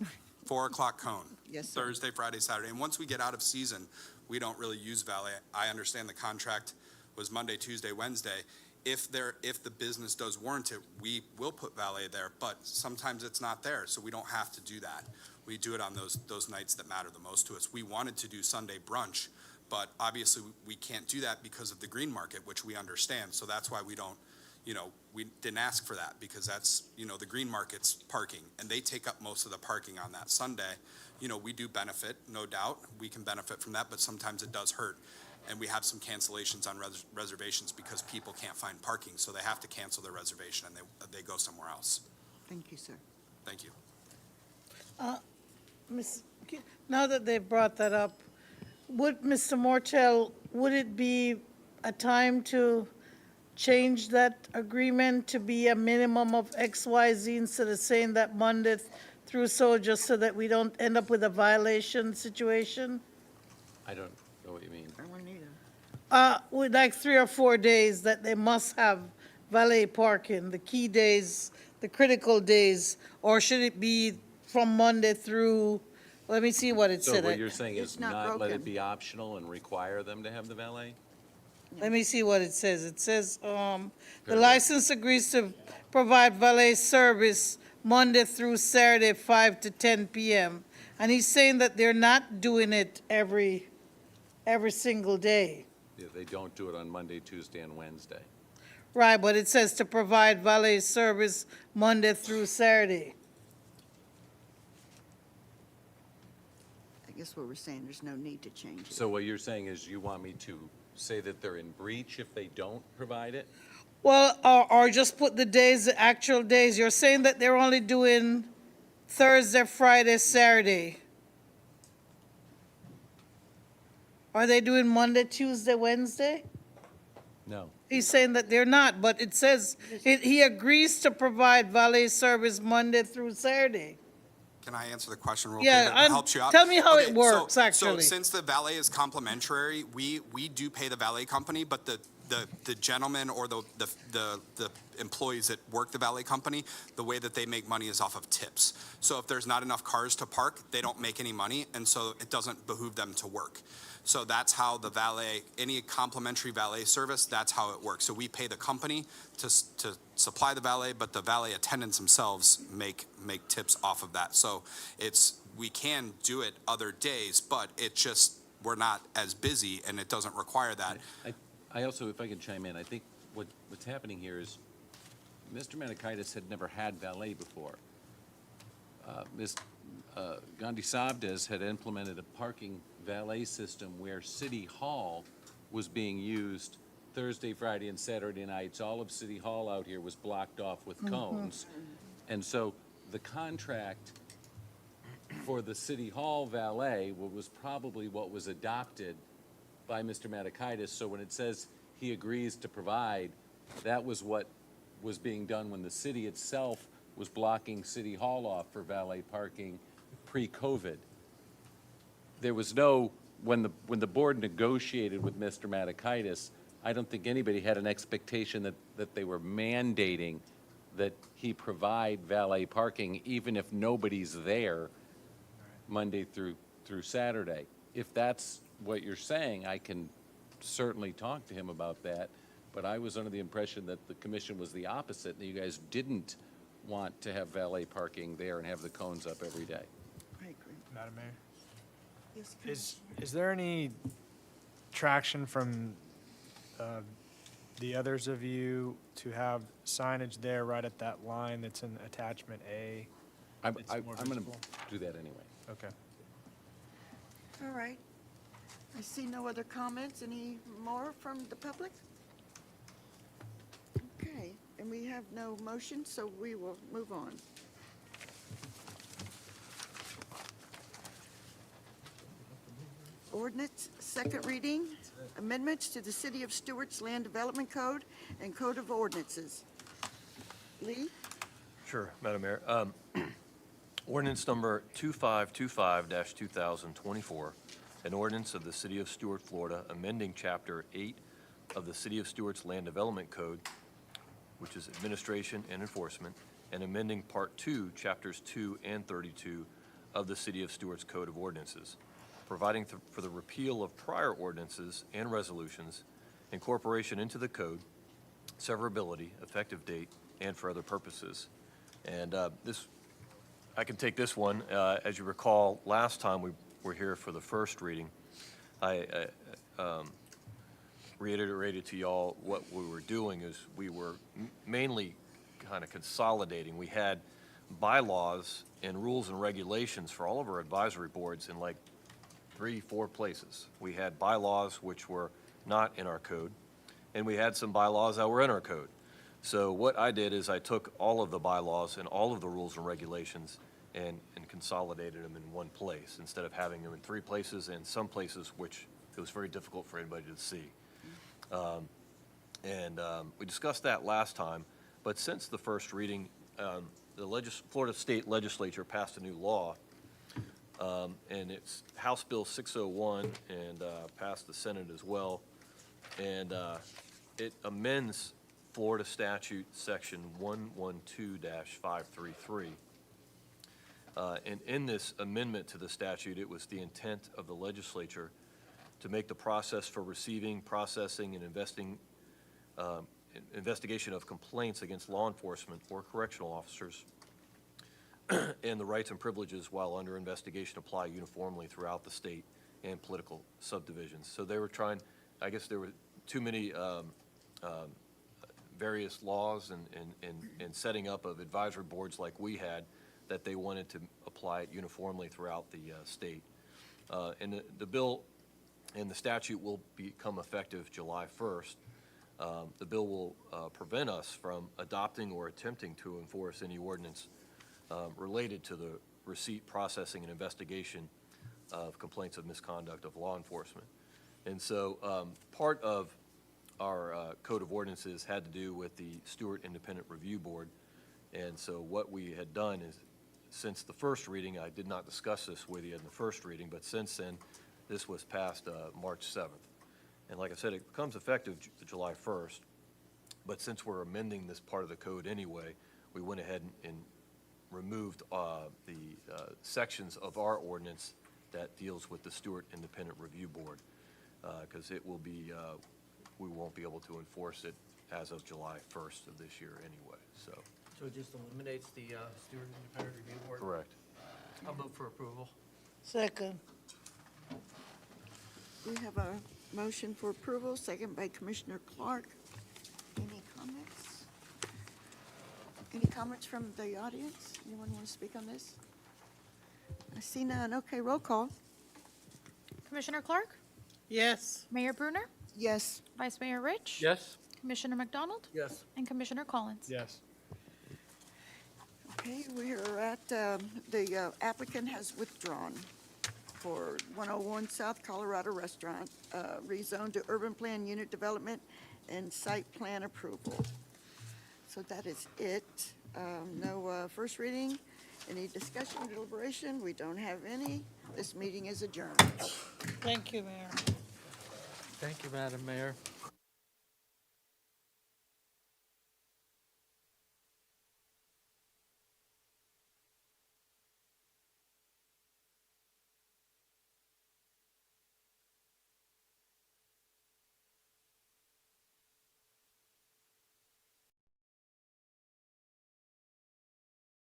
4 o'clock cone. Yes, sir. Thursday, Friday, Saturday. And once we get out of season, we don't really use valet. I understand the contract was Monday, Tuesday, Wednesday. If the business does warrant it, we will put valet there, but sometimes it's not there, so we don't have to do that. We do it on those nights that matter the most to us. We wanted to do Sunday brunch, but obviously we can't do that because of the green market, which we understand. So that's why we don't, we didn't ask for that, because that's, the green market's parking, and they take up most of the parking on that Sunday. We do benefit, no doubt. We can benefit from that, but sometimes it does hurt. And we have some cancellations on reservations because people can't find parking, so they have to cancel their reservation and they go somewhere else. Thank you, sir. Thank you. Now that they've brought that up, Mr. Mortel, would it be a time to change that agreement to be a minimum of X, Y, Z instead of saying that Monday through so, just so that we don't end up with a violation situation? I don't know what you mean. I wouldn't either. With like 3 or 4 days that they must have valet parking, the key days, the critical days, or should it be from Monday through, let me see what it So said. what you're saying It's is not not let broken. it be optional and require them to have the valet? Let me see what it says. It says, the license agrees to provide valet service Monday through Saturday, 5 to 10 p.m. And he's saying that they're not doing it every single day. Yeah, they don't do it on Monday, Tuesday, and Wednesday. Right, but it says to provide valet service Monday through Saturday. I guess what we're saying, there's no need to change it. So what you're saying is you want me to say that they're in breach if they don't provide it? Well, or just put the days, the actual days. You're saying that they're only doing Thursday, Friday, Saturday. Are they doing Monday, Tuesday, Wednesday? No. He's saying that they're not, but it says, he agrees to provide valet service Monday through Saturday. Can I answer the question real Yeah, quick? That helps you out? tell me how it Okay, works, so actually. since the valet is complimentary, we do pay the valet company, but the gentleman or the employees that work the valet company, the way that they make money is off of tips. So if there's not enough cars to park, they don't make any money, and so it doesn't behoove them to work. So that's how the valet, any complimentary valet service, that's how it works. So we pay the company to supply the valet, but the valet attendants themselves make tips off of that. So we can do it other days, but it just, we're not as busy and it doesn't require that. I also, if I could chime in, I think what's happening here is Mr. Manikaitis had never had valet before. Ms. Gandhi Sabdes had implemented a parking valet system where City Hall was being used Thursday, Friday, and Saturday nights. All of City Hall out here was blocked off with cones. And so the contract for the City Hall valet was probably what was adopted by Mr. Matikaitis. So when it says he agrees to provide, that was what was being done when the city itself was blocking City Hall off for valet parking pre-COVID. There was no, when the board negotiated with Mr. Matikaitis, I don't think anybody had an expectation that they were mandating that he provide valet parking, even if nobody's there Monday through Saturday. If that's what you're saying, I can certainly talk to him about that, but I was under the impression that the commission was the opposite, that you guys didn't want to have valet parking there and have the cones up every day. I agree. Madam Mayor? Yes, Is there any traction from the others of you to have signage there right at that line that's in attachment A? I'm It's going more to visible? do that anyway. Okay. All right. I see no other comments. Any more from the public? we have no motion, so we will move on. Ordinance, second reading, amendments to the City of Stewart's Land Development Code and Code of Ordinances. Lee? Sure, Madam Mayor. Ordinance number 2525-2024, an ordinance of the City of Stuart, Florida, amending Chapter 8 of the City of Stewart's Land Development Code, which is Administration and Enforcement, and amending Part 2, Chapters 2 and 32 of the City of Stewart's Code of Ordinances, providing for the repeal of prior ordinances and resolutions, incorporation into the code, severability, effective date, and for other purposes. And I can take this one. As you recall, last time we were here for the first reading, I reiterated to y'all what we were doing is we were mainly kind of consolidating. We had bylaws and rules and regulations for all of our advisory boards in like 3-4 places. We had bylaws which were not in our code, and we had some bylaws that were in our code. So what I did is I took all of the bylaws and all of the rules and regulations and consolidated them in one place instead of having them in 3 places and some places which it was very difficult for anybody to see. We discussed that last time, but since the first reading, the Florida State Legislature passed a new law, and it's House Bill 601 and passed the Senate as well, and it amends Florida Statute Section 112-533. And in this amendment to the statute, it was the intent of the legislature to make the process for receiving, processing, and investigation of complaints against law enforcement or correctional officers and the rights and privileges while under investigation apply uniformly throughout the state and political subdivisions. So they were trying, I guess there were too many various laws and setting up of advisory boards like we had that they wanted to apply it uniformly throughout the state. And the bill and the statute will become effective July 1st. The bill will prevent us from adopting or attempting to enforce any ordinance related to the receipt, processing, and investigation of complaints of misconduct of law enforcement. And so part of our Code of Ordinances had to do with the Stewart Independent Review Board. And so what we had done is, since the first reading, I did not discuss this with you in the first reading, but since then, this was passed March 7th. And like I said, it becomes effective July 1st. But since we're amending this part of the code anyway, we went ahead and removed the sections of our ordinance that deals with the Stewart Independent Review Board, because it will be, we won't be able to enforce it as of July 1st of this year anyway, so. So it just eliminates the Stewart Independent Review Board? Correct. I'll move for approval. Second. We have a motion for approval, second by Commissioner Clark. Any comments? Any comments from the audience? Anyone want to speak on this? I see none. Okay, roll call. Commissioner Clark? Yes. Mayor Brunner? Yes. Vice Mayor Rich? Yes? Commissioner McDonald? Yes. And Commissioner Collins? Yes. Okay, we are at, the applicant has withdrawn for 101 South Colorado Restaurant, rezoned to urban plan unit development and site plan approval. So that is it. No first reading. Any discussion, deliberation? We don't have any. This meeting is adjourned. Thank you, Mayor. Thank you, Madam Mayor.